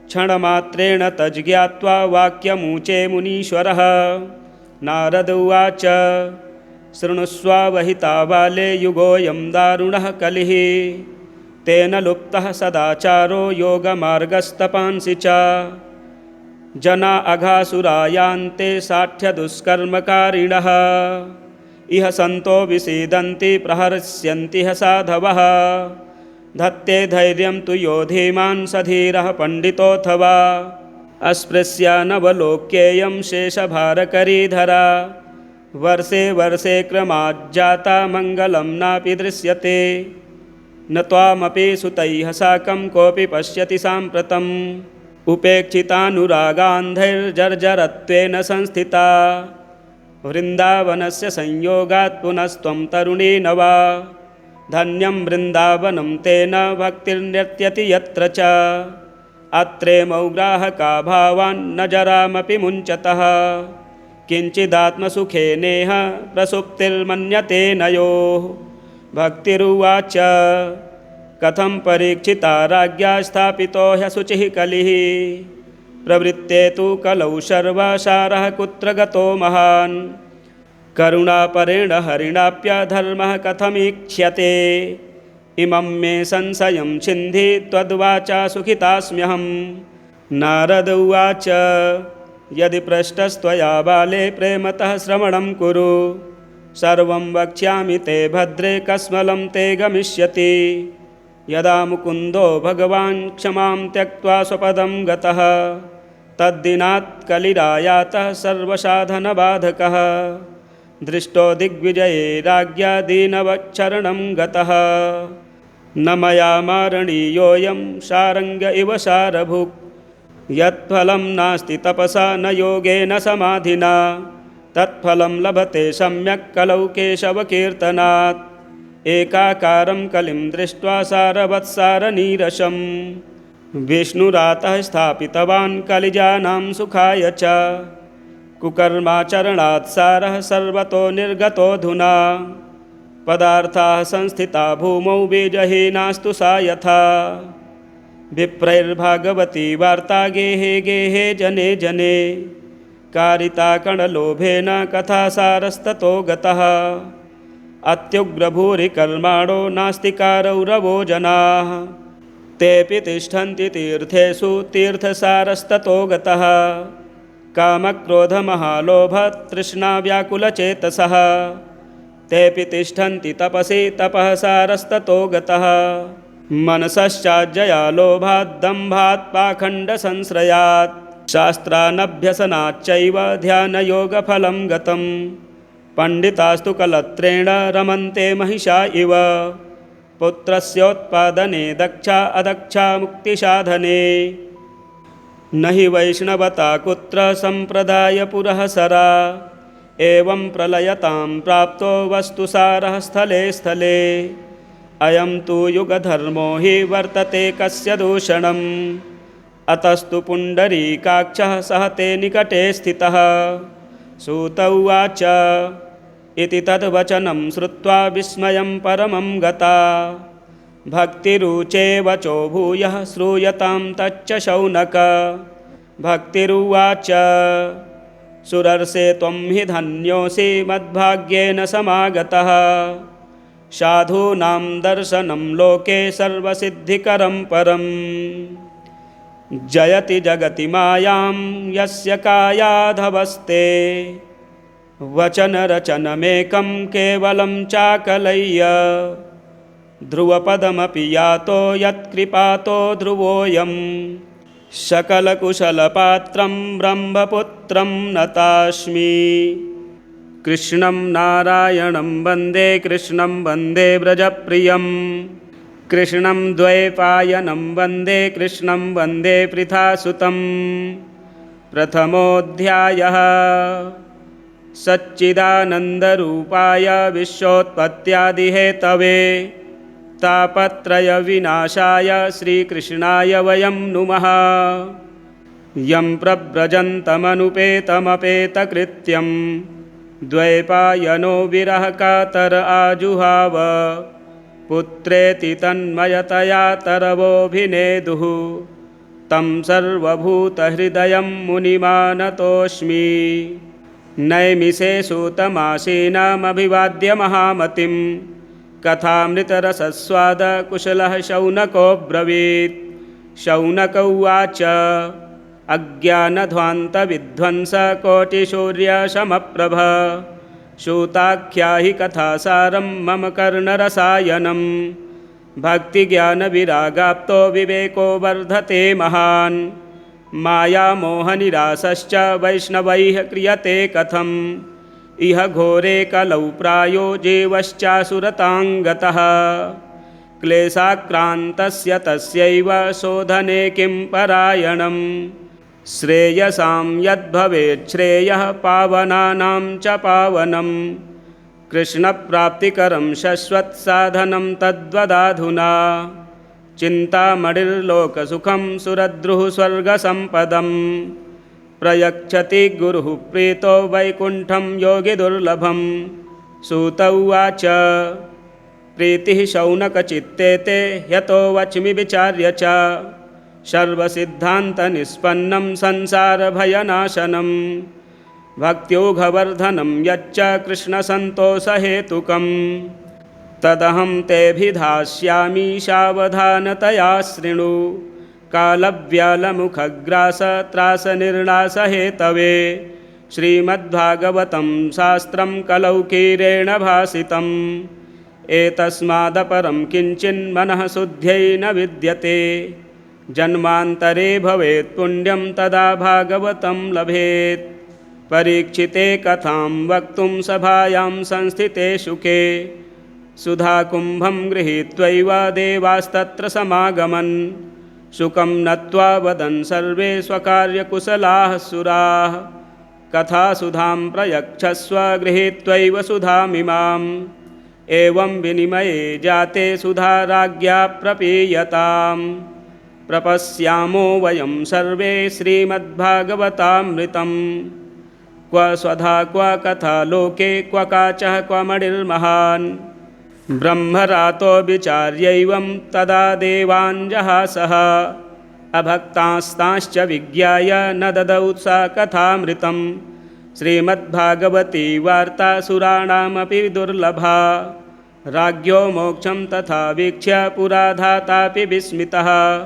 क्षणमात्रेण तज्ज्ञात्वा वाक्यमूचे मुनीश्वरः नारद उवाच शृणुष्वावहिता बाले युगोऽयं दारुणः कलिः तेन लुप्तः सदाचारो योगमार्गस्तपांसि च जना अघासुरायान्ते साठ्यदुष्कर्मकारिणः इह सन्तो विसीदन्ति प्रहर्ष्यन्ति ह साधवः धत्ते धैर्यं तु यो धीमान् स धीरः पण्डितोऽथवा अस्पृश्यानवलोक्येयं शेषभारकरीधरा वर्षे वर्षे क्रमाज्जाता मङ्गलं नापि दृश्यते न त्वामपि सुतैः साकं कोऽपि पश्यति साम्प्रतम् उपेक्षितानुरागान्धैर्जर्जरत्वेन संस्थिता वृन्दावनस्य संयोगात् पुनस्त्वं तरुणी नवा धन्यं वृन्दावनं तेन भक्तिर्नृत्यति यत्र च अत्रेमौ ग्राहका भावान् न जरामपि मुञ्चतः किञ्चिदात्मसुखेनेह प्रसुप्तिर्मन्यते नयोः भक्तिरुवाच कथं परीक्षिता राज्ञा स्थापितो ह्यशुचिः कलिः प्रवृत्ते तु कलौ सर्वसारः कुत्र गतो महान् करुणापरेण हरिणाप्यधर्मः कथमीक्ष्यते इमं मे संशयं छिन्धि त्वद्वाचा सुखितास्म्यहं। नारद उवाच यदि पृष्टस्त्वया बाले प्रेमतः श्रवणं कुरु। सर्वं वक्ष्यामि ते भद्रे कस्मलं ते गमिष्यति। यदा मुकुन्दो भगवान् क्षमां त्यक्त्वा स्वपदं गतः तद्दिनात् कलिरायातः सर्वसाधनबाधकः। दृष्टो दिग्विजये राज्ञा दीनवच्छरणं गतः। न मया मारणीयोऽयं सारङ्ग इव सारभुक्। यत्फलं नास्ति तपसा न योगेन समाधिना तत्फलं लभते सम्यक् कलौ केशवकीर्तनात्। एकाकारं कलिं दृष्ट्वा सारवत्सारनीरसं विष्णुरातः स्थापितवान् कलिजानां सुखाय च। कुकर्माचरणात् सारः सर्वतो निर्गतोऽधुना। पदार्थाः संस्थिता भूमौ बीजहीनास्तु सा यथा। विप्रैर्भागवती वार्ता गेहे गेहे जने जने। कारिता कणलोभेन कथासारस्ततो गतः। अत्युग्रभूरिकर्माणो नास्तिकारौरवो जनाः। तेऽपि तिष्ठन्ति तीर्थेषु तीर्थसारस्ततो गतः। कामक्रोधमहालोभतृष्णाव्याकुलचेतसः तेऽपि तिष्ठन्ति तपसि तपः सारस्ततो गतः। मनसश्चाज्जया लोभाद्दम्भात् पाखण्डसंश्रयात् शास्त्रानभ्यसनाच्चैव ध्यानयोगफलं गतं। पण्डितास्तु कलत्रेण रमन्ते महिषा इव। पुत्रस्योत्पादने दक्षा अदक्षा मुक्तिसाधने। न हि वैष्णवता कुत्र सम्प्रदायपुरःसरा। एवं प्रलयतां प्राप्तो वस्तुसारः स्थले स्थले। अयं तु युगधर्मो हि वर्तते कस्य दूषणम्। अतस्तु पुण्डरीकाक्षः सह ते निकटे स्थितः। सूत उवाच इति तद्वचनं श्रुत्वा विस्मयं परमं गता। भक्तिरुचे वचो भूयः श्रूयतां तच्च शौनक। भक्तिरुवाच सुरर्षे त्वं हि धन्योऽसि मद्भाग्येन समागतः। साधूनां दर्शनं लोके सर्वसिद्धिकरं परम्। जयति जगति मायां यस्य कायाधवस्ते। वचनरचनमेकं केवलं चाकलय्य। ध्रुवपदमपि यातो यत्कृपातो ध्रुवोऽयं। सकलकुशलपात्रं ब्रह्मपुत्रं नतास्मि। कृष्णं नारायणं वन्दे कृष्णं वन्दे व्रजप्रियं। कृष्णं द्वैपायनं वन्दे कृष्णं वन्दे पृथासुतं। प्रथमोऽध्यायः सच्चिदानन्दरूपाय विश्वोत्पत्त्यादिहेतवे तापत्रयविनाशाय श्रीकृष्णाय वयं नुमः। यं प्रव्रजन्तमनुपेतमपेतकृत्यं द्वैपायनो विरहकातर आजुहाव। पुत्रेति तन्मयतया तरवोऽभिनेदुः तं सर्वभूतहृदयं मुनिमानतोऽस्मि। नैमिषे सूतमासीनामभिवाद्य महामतिं कथामृतरसस्वादकुशलः शौनकोऽब्रवीत्। शौनक उवाच अज्ञानध्वान्तविध्वंसकोटिसूर्यसमप्रभ। सूताख्याहि कथासारं मम कर्णरसायनं। भक्तिज्ञानविरागाप्तो विवेको वर्धते महान्। मायामोहनिरासश्च वैष्णवैः क्रियते कथम्। इह घोरे कलौ प्रायो जीवश्चासुरताङ्गतः। क्लेशाक्रान्तस्य तस्यैव शोधने किं परायणम्। श्रेयसां यद्भवेत् श्रेयः पावनानां च पावनम्। कृष्णप्राप्तिकरं शश्वत्साधनं तद्वदाधुना। चिन्तामणिर्लोकसुखं सुरद्रुः स्वर्गसम्पदम्। प्रयच्छति गुरुः प्रीतो वैकुण्ठं योगिदुर्लभम्। सूत उवाच प्रीतिः शौनकचित्ते ते यतो वच्मि विचार्य च। सर्वसिद्धान्तनिष्पन्नं संसारभयनाशनं। भक्त्योघवर्धनं यच्च कृष्णसन्तोषहेतुकम्। तदहं तेऽभिधास्यामि सावधानतया शृणु। कालव्यालमुखग्रासत्रासनिर्णासहेतवे श्रीमद्भागवतं शास्त्रं कलौकीरेण भासितम्। एतस्मादपरं किञ्चिन्मनः शुद्ध्यै न विद्यते। जन्मान्तरे भवेत् पुण्यं तदा भागवतं लभेत्। परीक्षिते कथां वक्तुं सभायां संस्थिते शुके। सुधाकुम्भं गृहीत्वैव देवास्तत्र समागमन्। शुकं नत्वा वदन् सर्वे स्वकार्यकुशलाः सुराः। कथासुधां प्रयच्छस्व गृहीत्वैव सुधामिमाम्। एवं विनिमये जाते सुधा राज्ञा प्रपीयताम्। प्रपश्यामो वयं सर्वे श्रीमद्भागवतामृतम्। क्व स्वधा क्व कथा लोके क्व काचः क्व मणिर्महान्। ब्रह्मरातो विचार्यैवं तदा देवाञ्जहासः। अभक्तास्तांश्च विज्ञाय न ददौ सा कथामृतम्। श्रीमद्भागवती वार्ता सुराणामपि दुर्लभा। राज्ञो मोक्षं तथा वीक्ष्य पुराधातापि विस्मितः।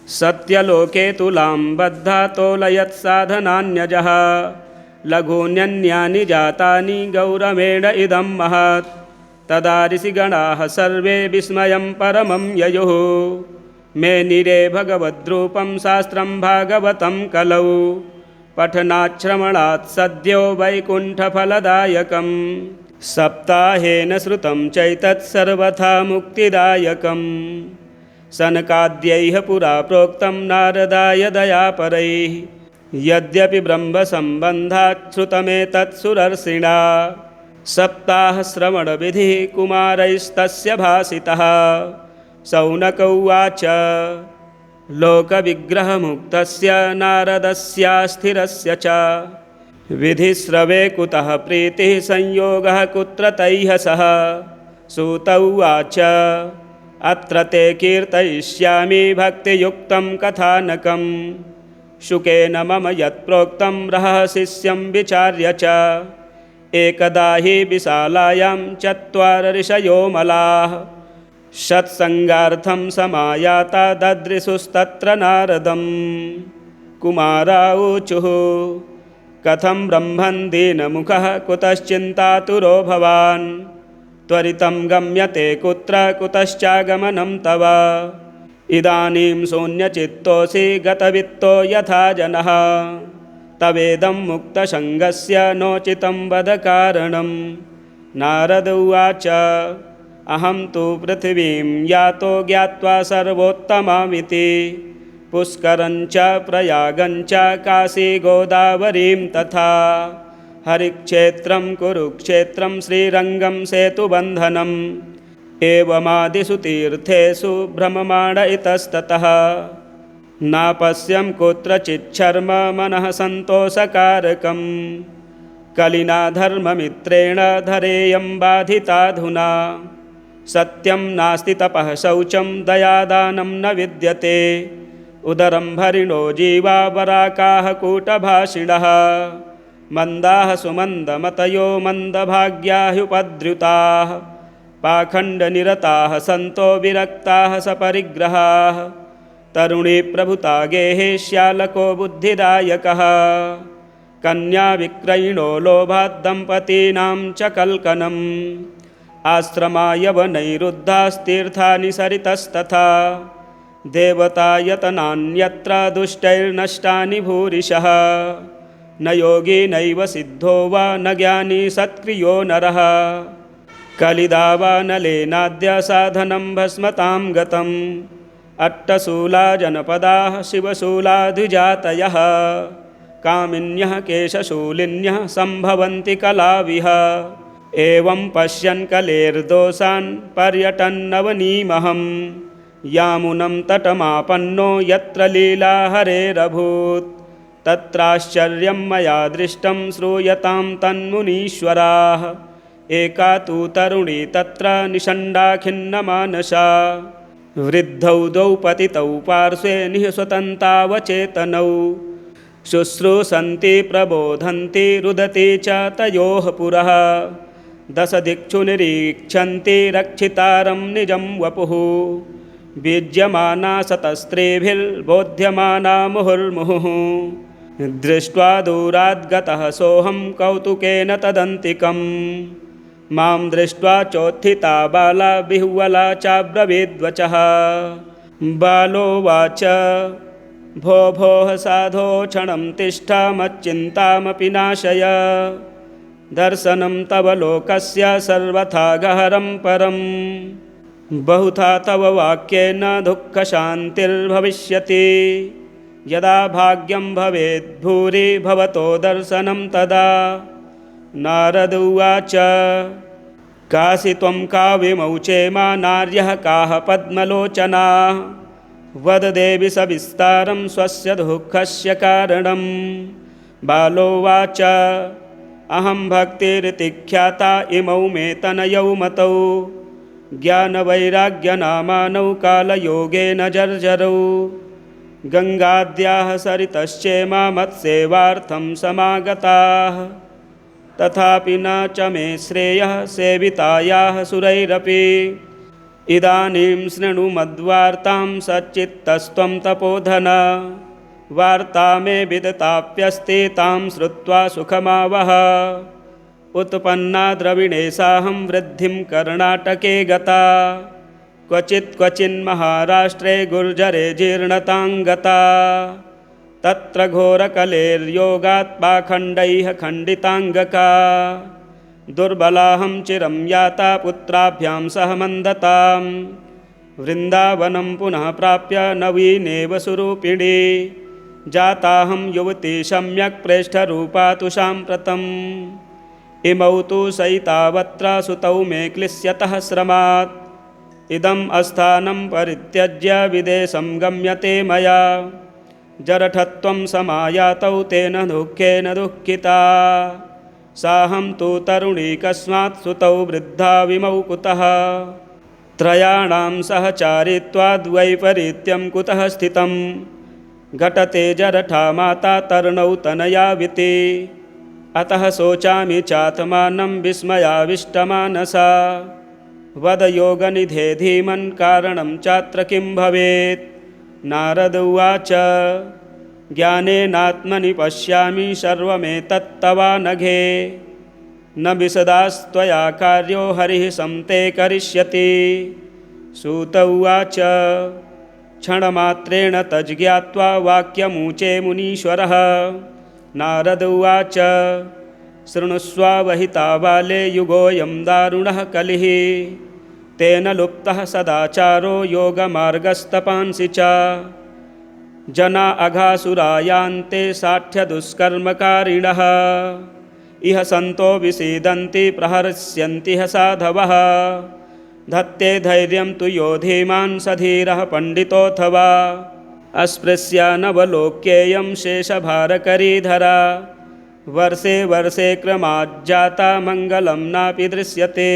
सत्यलोके तुलां बद्धा तोलयत्साधनान्यजः। लघून्यन्यानि जातानि गौरवेण इदं महत्। तदा ऋषिगणाः सर्वे विस्मयं परमं ययुः। मेनिरे भगवद्रूपं शास्त्रं भागवतं कलौ। पठनाच्छ्रवणात् सद्यो वैकुण्ठफलदायकम्। सप्ताहेन श्रुतं चैतत् सर्वथा मुक्तिदायकम्। सनकाद्यैः पुरा प्रोक्तं नारदाय दयापरैः। यद्यपि ब्रह्मसम्बन्धात् श्रुतमेतत् सुरर्षिणा। सप्ताहश्रवणविधिः कुमारैस्तस्य भासितः। शौनक उवाच लोकविग्रहमुक्तस्य नारदस्यास्थिरस्य च। विधिश्रवे कुतः प्रीतिः संयोगः कुत्र तैः सह। सूत उवाच अत्र ते कीर्तयिष्यामि भक्तियुक्तं कथानकम्। शुकेन मम यत्प्रोक्तं रहस्यं विचार्य च। एकदा हि विशालायां चत्वार ऋषयो मलाः। सत्सङ्गार्थं समायाता ददृशुस्तत्र नारदम्। कुमारा ऊचुः कथं ब्रह्मन् दीनमुखः कुतश्चिन्तातुरो भवान्। त्वरितं गम्यते कुत्र कुतश्चागमनं तव। इदानीं शून्यचित्तोऽसि गतवित्तो यथा जनः। तवेदं मुक्तसङ्गस्य नोचितं वद कारणम्। नारद उवाच अहं तु पृथिवीं यातो ज्ञात्वा सर्वोत्तमामिति। पुष्करञ्च प्रयागञ्च काशी गोदावरीं तथा। हरिक्षेत्रं कुरुक्षेत्रं श्रीरङ्गं सेतुबन्धनम्। एवमादिषु तीर्थेषु भ्रममाण इतस्ततः। नापश्यं कुत्रचिच्छर्म मनः सन्तोषकारकम्। कलिना धर्ममित्रेण धरेयं बाधिताधुना। सत्यं नास्ति तपः शौचं दयादानं न विद्यते। उदरं भरिणो जीवा वराकाः कूटभाषिणः। मन्दाः सुमन्दमतयो मन्दभाग्याह्युपद्रुताः। पाखण्डनिरताः सन्तो विरक्ताः सपरिग्रहाः। तरुणी प्रभुता गेहे श्यालको बुद्धिदायकः। कन्याविक्रयिणो लोभाद्दम्पतीनां च कल्कनम्। आश्रमायवनैरुद्धास्तीर्थानि सरितस्तथा। देवतायतनान्यत्र दुष्टैर्नष्टानि भूरिशः। न योगी नैव सिद्धो वा न ज्ञानी सत्क्रियो नरः। कलिदावानलेनाद्य साधनं भस्मतां गतम्। अट्टशूला जनपदाः शिवशूलाधिजातयः। कामिन्यः केशशूलिन्यः सम्भवन्ति कलाविह। एवं पश्यन् कलेर्दोषान् पर्यटन्नवनीमहम्। यामुनं तटमापन्नो यत्र लीला हरेरभूत्। तत्राश्चर्यं मया दृष्टं श्रूयतां तन्मुनीश्वराः। एका तु तरुणी तत्र निषण्डा खिन्नमानसा। वृद्धौ द्वौ पतितौ पार्श्वे निःस्वतन्तावचेतनौ। शुश्रूषन्ति प्रबोधन्ति रुदति च तयोः पुरः। दशदिक्षु निरीक्षन्ति रक्षितारं निजं वपुः बीज्यमाना शतस्त्रीभिर्बोध्यमाना मुहुर्मुहुः दृष्ट्वा दूराद्गतः सोऽहं कौतुकेन तदन्तिकं मां दृष्ट्वा चोत्थिता बाला विह्वला चाब्रवीद्वचः बालोवाच भो भोः साधो क्षणं तिष्ठ मच्चिन्तामपि नाशय दर्शनं तव लोकस्य सर्वथा गहरं परं बहुधा तव वाक्येन दुःखशान्तिर्भविष्यति यदा भाग्यं भवेद् भूरि भवतो दर्शनं तदा नारद उवाच कासि त्वं काव्यमौचे मा नार्यः काः पद्मलोचना वद देवि सविस्तारं स्वस्य दुःखस्य कारणं बालोवाच अहं भक्तिरिति ख्याता इमौ मे तनयौ मतौ ज्ञानवैराग्यनामानौ कालयोगेन जर्जरौ गङ्गाद्याः सरितश्चेमा मत्सेवार्थं समागताः तथापि न च मे श्रेयः सेवितायाः सुरैरपि इदानीं शृणु मद्वार्तां सच्चित्तस्त्वं तपोधन वार्ता मे विदिताप्यस्ति तां श्रुत्वा सुखमावह उत्पन्ना द्रविणेशाहं वृद्धिं कर्णाटके गता क्वचिन्महाराष्ट्रे गुर्जरे जीर्णतां गता तत्र घोरकलेर्योगात् पाखण्डैः खण्डिताङ्गका दुर्बलाहं चिरं याता पुत्राभ्यां सह मन्दतां वृन्दावनं पुनः प्राप्य नवीनेव सुरूपिणी जाताहं युवती सम्यक् प्रेष्ठरूपा तु साम्प्रतम् इमौ तु सैतावत्र सुतौ मे क्लिश्यतः श्रमात् इदम् अस्थानं परित्यज्य विदेशं गम्यते मया जरठत्वं समायातौ तेन दुःखेन दुःखिता साहं तु तरुणी कस्मात् सुतौ वृद्धा विमौ कुतः त्रयाणां सहचारित्वाद्वैपरीत्यं कुतः स्थितं घटते जरठा माता तरुणौ तनयाविति अतः शोचामि चात्मानं विस्मयाविष्टमानसा वद योगनिधे धीमन् कारणं चात्र किं भवेत् नारद उवाच ज्ञानेनात्मनि पश्यामि सर्वमेतत्तवानघे न विशदास्त्वया कार्यो हरिः संते करिष्यति सूत उवाच क्षणमात्रेण तज्ज्ञात्वा वाक्यमूचे मुनीश्वरः नारद उवाच शृणुष्वावहिता बाले युगोऽयं दारुणः कलिः तेन लुप्तः सदाचारो योगमार्गस्तपांसि च जना अघासुरायान्ते साठ्यदुष्कर्मकारिणः इह सन्तो विसीदन्ति प्रहर्ष्यन्ति ह साधवः धत्ते धैर्यं तु यो धीमान् स धीरः पण्डितोऽथवा अस्पृश्यानवलोक्येयं शेषभारकरीधरा वर्षे वर्षे क्रमाज्जाता मङ्गलं नापि दृश्यते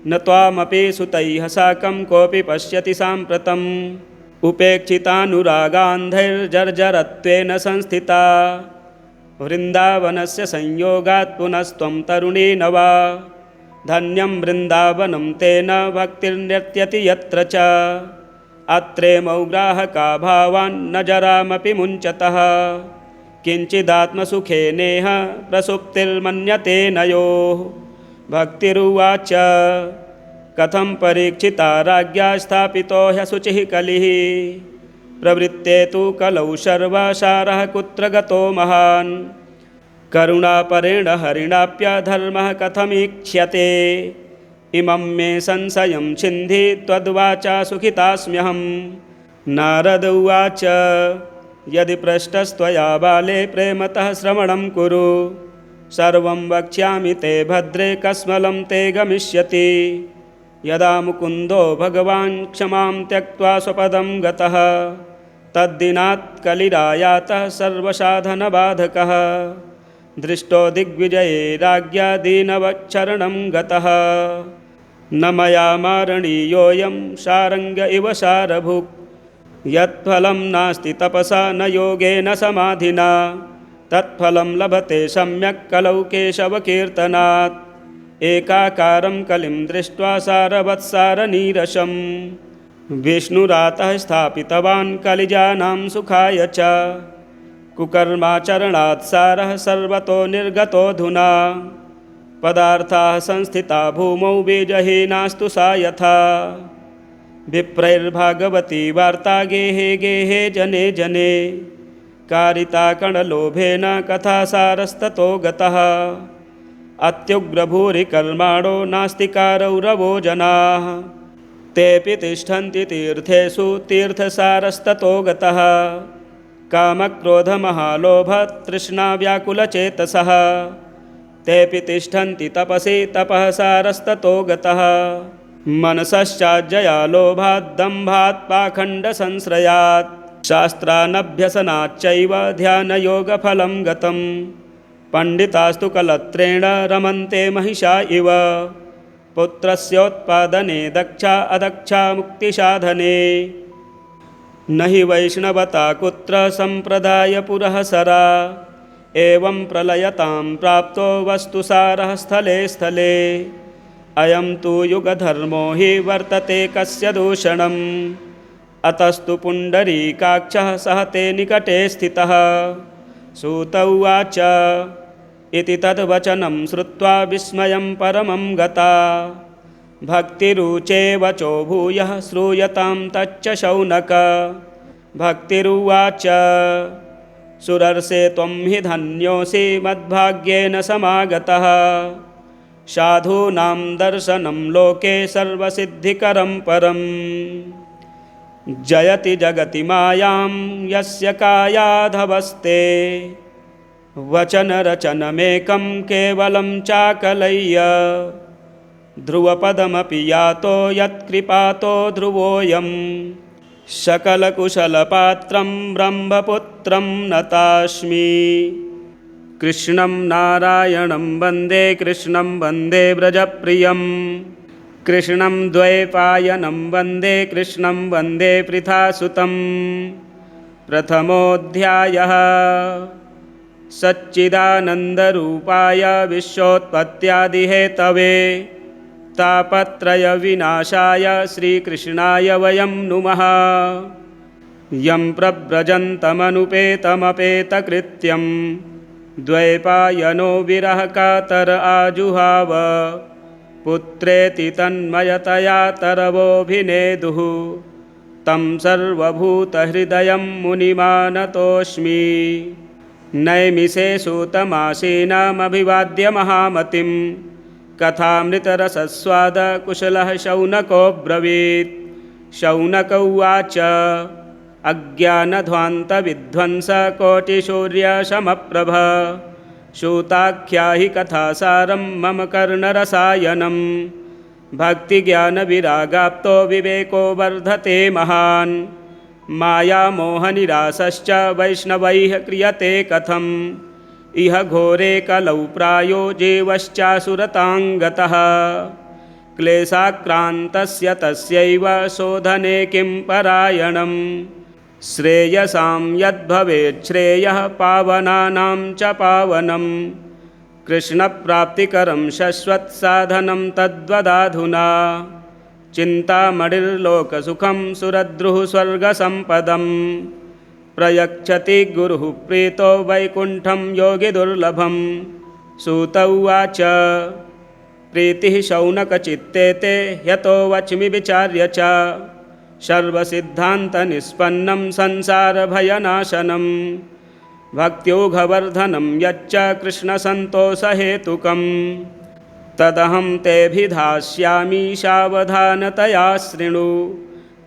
न त्वामपि सुतैः साकं कोऽपि पश्यति साम्प्रतम् उपेक्षितानुरागान्धैर्जर्जरत्वेन संस्थिता वृन्दावनस्य संयोगात् पुनस्त्वं तरुणी नवा धन्यं वृन्दावनं तेन भक्तिर्नृत्यति यत्र च अत्रेमौ ग्राहका भावान्न जरामपि मुञ्चतः किञ्चिदात्मसुखेनेह प्रसुप्तिर्मन्यते नयोः भक्तिरुवाच कथं परीक्षिता राज्ञा स्थापितो ह्यशुचिः कलिः प्रवृत्ते तु कलौ सर्वसारः कुत्र गतो महान् करुणापरेण हरिणाप्यधर्मः कथमीक्ष्यते इमं मे संशयं छिन्धि त्वद्वाचा सुखितास्म्यहं नारद उवाच यदि पृष्टस्त्वया बाले प्रेमतः श्रवणं कुरु सर्वं वक्ष्यामि ते भद्रे कस्मलं ते गमिष्यति यदा मुकुन्दो भगवान् क्षमां त्यक्त्वा स्वपदं गतः तद्दिनात् कलिरायातः सर्वसाधनबाधकः दृष्टो दिग्विजये राज्ञा दीनवच्छरणं गतः न मया मारणीयोऽयं सारङ्ग इव सारभुक् यत्फलं नास्ति तपसा न योगेन समाधिना तत्फलं लभते सम्यक् कलौ केशवकीर्तनात् एकाकारं कलिं दृष्ट्वा सारवत्सारनीरसं विष्णुरातः स्थापितवान् कलिजानां सुखाय च। कुकर्माचरणात् सारः सर्वतो निर्गतोऽधुना पदार्थाः संस्थिता भूमौ बीजहीनास्तु सा यथा। विप्रैर्भागवती वार्ता गेहे गेहे जने जने कारिता कणलोभेन कथासारस्ततो गतः। अत्युग्रभूरिकर्माणो नास्तिकारौरवो जनाः तेऽपि तिष्ठन्ति तीर्थेषु तीर्थसारस्ततो गतः। कामक्रोधमहालोभतृष्णाव्याकुलचेतसः तेऽपि तिष्ठन्ति तपसि तपः सारस्ततो गतः। मनसश्चाज्जया लोभाद्दम्भात् पाखण्डसंश्रयात् शास्त्रानभ्यसनाच्चैव ध्यानयोगफलं गतं। पण्डितास्तु कलत्रेण रमन्ते महिषा इव पुत्रस्योत्पादने दक्षा अदक्षा मुक्तिसाधने। न हि वैष्णवता कुत्र सम्प्रदायपुरःसरा एवं प्रलयतां प्राप्तो वस्तुसारः स्थले स्थले। अयं तु युगधर्मो हि वर्तते कस्य दूषणम् अतस्तु पुण्डरीकाक्षः सह ते निकटे स्थितः। सूत उवाच इति तद्वचनं श्रुत्वा विस्मयं परमं गता। भक्तिरुचे वचो भूयः श्रूयतां तच्च शौनक। भक्तिरुवाच सुरर्षे त्वं हि धन्योऽसि मद्भाग्येन समागतः। साधूनां दर्शनं लोके सर्वसिद्धिकरं परम्। जयति जगति मायां यस्य कायाधवस्ते वचनरचनमेकं केवलं चाकलय्य। ध्रुवपदमपि यातो यत्कृपातो ध्रुवोऽयं सकलकुशलपात्रं ब्रह्मपुत्रं नतास्मि। कृष्णं नारायणं वन्दे कृष्णं वन्दे व्रजप्रियं। कृष्णं द्वैपायनं वन्दे कृष्णं वन्दे पृथासुतं। प्रथमोऽध्यायः सच्चिदानन्दरूपाय विश्वोत्पत्त्यादिहेतवे तापत्रयविनाशाय श्रीकृष्णाय वयं नुमः। यं प्रव्रजन्तमनुपेतमपेतकृत्यं द्वैपायनो विरहकातर आजुहाव। पुत्रेति तन्मयतया तरवोऽभिनेदुः तं सर्वभूतहृदयं मुनिमानतोऽस्मि। नैमिषे सूतमासीनामभिवाद्य महामतिं कथामृतरसस्वादकुशलः शौनकोऽब्रवीत्। शौनक उवाच अज्ञानध्वान्तविध्वंसकोटिसूर्यसमप्रभ सूताख्याहि कथासारं मम कर्णरसायनं। भक्तिज्ञानविरागाप्तो विवेको वर्धते महान्। मायामोहनिरासश्च वैष्णवैः क्रियते कथम्। इह घोरे कलौ प्रायो जीवश्चासुरतां गतः। क्लेशाक्रान्तस्य तस्यैव शोधने किं परायणम्। श्रेयसां यद्भवेत् श्रेयः पावनानां च पावनं। कृष्णप्राप्तिकरं शश्वत्साधनं तद्वदाधुना। चिन्तामणिर्लोकसुखं सुरद्रुः स्वर्गसम्पदम्। प्रयच्छति गुरुः प्रीतो वैकुण्ठं योगिदुर्लभम्। सूत उवाच प्रीतिः शौनकचित्ते ते यतो वच्मि विचार्य च। सर्वसिद्धान्तनिष्पन्नं संसारभयनाशनं। भक्त्योघवर्धनं यच्च कृष्णसन्तोषहेतुकम्। तदहं तेऽभिधास्यामि सावधानतया शृणु।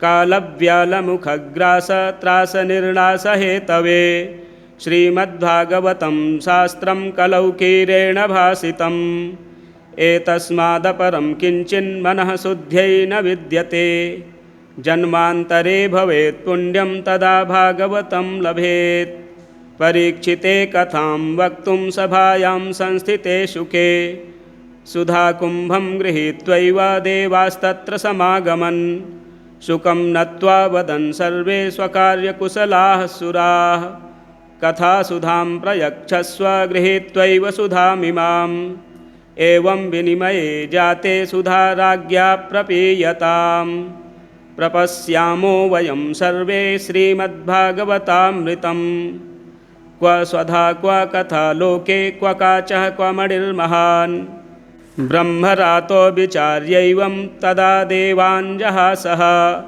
कालव्यालमुखग्रासत्रासनिर्णासहेतवे श्रीमद्भागवतं शास्त्रं कलौकीरेण भासितम्। एतस्मादपरं किञ्चिन्मनः शुद्ध्यै न विद्यते। जन्मान्तरे भवेत् पुण्यं तदा भागवतं लभेत्। परीक्षिते कथां वक्तुं सभायां संस्थिते शुके। सुधाकुम्भं गृहीत्वैव देवास्तत्र समागमन्। शुकं नत्वा वदन् सर्वे स्वकार्यकुशलाः सुराः। कथासुधां प्रयच्छस्व गृहीत्वैव सुधामिमां। एवं विनिमये जाते सुधाराज्ञा प्रपीयताम्। प्रपश्यामो वयं सर्वे श्रीमद्भागवतामृतम्। क्व स्वधा क्व कथा लोके क्व काचः क्व मणिर्महान्। ब्रह्मरातो विचार्यैवं तदा देवाञ्जहासः।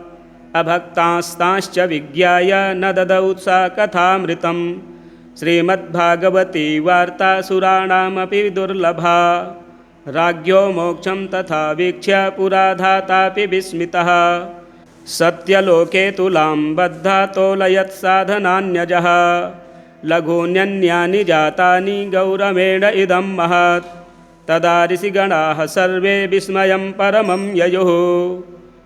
अभक्तास्तांश्च विज्ञाय न ददौ सा कथामृतम्। श्रीमद्भागवती वार्ता सुराणामपि दुर्लभा। राज्ञो मोक्षं तथा वीक्ष्य पुराधातापि विस्मितः। सत्यलोके तुलां बद्धा तोलयत्साधनान्यजः। लघून्यन्यानि जातानि गौरवेण इदं महत्। तदा ऋषिगणाः सर्वे विस्मयं परमं ययुः।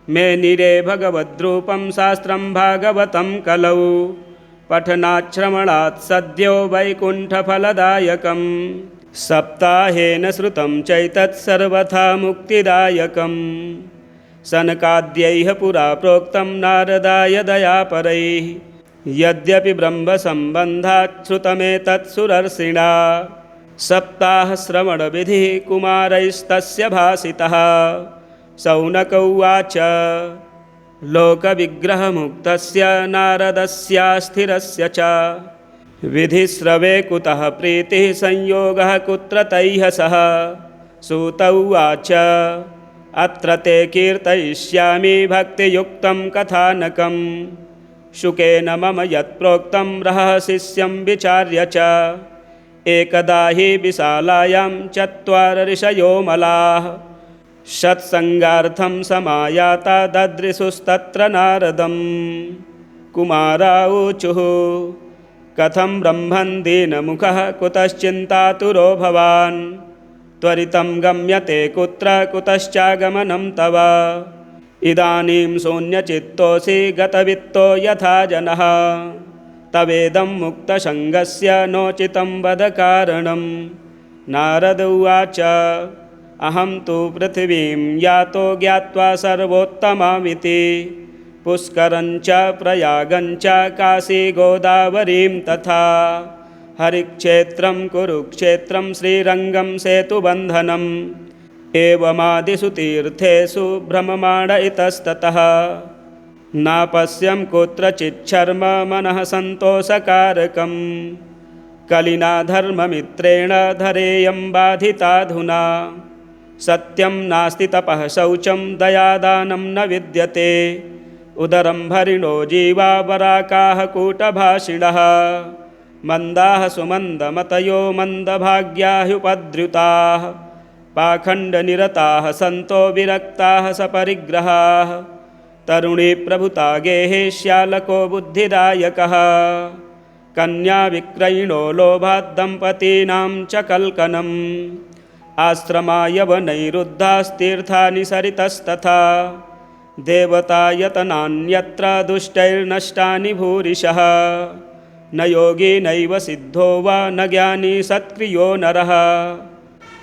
मेनिरे भगवद्रूपं शास्त्रं भागवतं कलौ। पठनाच्छ्रवणात् सद्यो वैकुण्ठफलदायकम्। सप्ताहेन श्रुतं चैतत् सर्वथा मुक्तिदायकम्। सनकाद्यैः पुरा प्रोक्तं नारदाय दयापरैः। यद्यपि ब्रह्मसम्बन्धात् श्रुतमेतत् सुरर्षिणा। सप्ताहश्रवणविधिः कुमारैस्तस्य भासितः। शौनक उवाच लोकविग्रहमुक्तस्य नारदस्यास्थिरस्य च। विधिश्रवे कुतः प्रीतिः संयोगः कुत्र तैः सह। सूत उवाच अत्र ते कीर्तयिष्यामि भक्तियुक्तं कथानकम्। शुकेन मम यत्प्रोक्तं रहस्यं विचार्य च। एकदा हि विशालायां चत्वार ऋषयो मलाः। सत्सङ्गार्थं समायाता ददृशुस्तत्र नारदम्। कुमारा ऊचुः कथं ब्रह्मन् दीनमुखः कुतश्चिन्तातुरो भवान्। त्वरितं गम्यते कुत्र कुतश्चागमनं तव। इदानीं शून्यचित्तोऽसि गतवित्तो यथा जनः। तवेदं मुक्तसङ्गस्य नोचितं वद कारणम्। नारद उवाच अहं तु पृथिवीं यातो ज्ञात्वा सर्वोत्तमामिति। पुष्करञ्च प्रयागञ्च काशी गोदावरीं तथा। हरिक्षेत्रं कुरुक्षेत्रं श्रीरङ्गं सेतुबन्धनम्। एवमादिषु तीर्थेषु भ्रममाण इतस्ततः। नापश्यं कुत्रचिच्छर्म मनः सन्तोषकारकम्। कलिना धर्ममित्रेण धरेयं बाधिताधुना। सत्यं नास्ति तपः शौचं दयादानं न विद्यते। उदरं भरिणो जीवा वराकाः कूटभाषिणः। मन्दाः सुमन्दमतयो मन्दभाग्या ह्युपद्रुताः। पाखण्डनिरताः सन्तो विरक्ताः सपरिग्रहाः। तरुणी प्रभुता गेहे श्यालको बुद्धिदायकः। कन्याविक्रयिणो लोभात् दम्पतीनां च कल्कनम्। आश्रमायवनैरुद्धास्तीर्थानि सरितस्तथा। देवतायतनान्यत्र दुष्टैर्नष्टानि भूरिशः। न योगी नैव सिद्धो वा न ज्ञानी सत्क्रियो नरः।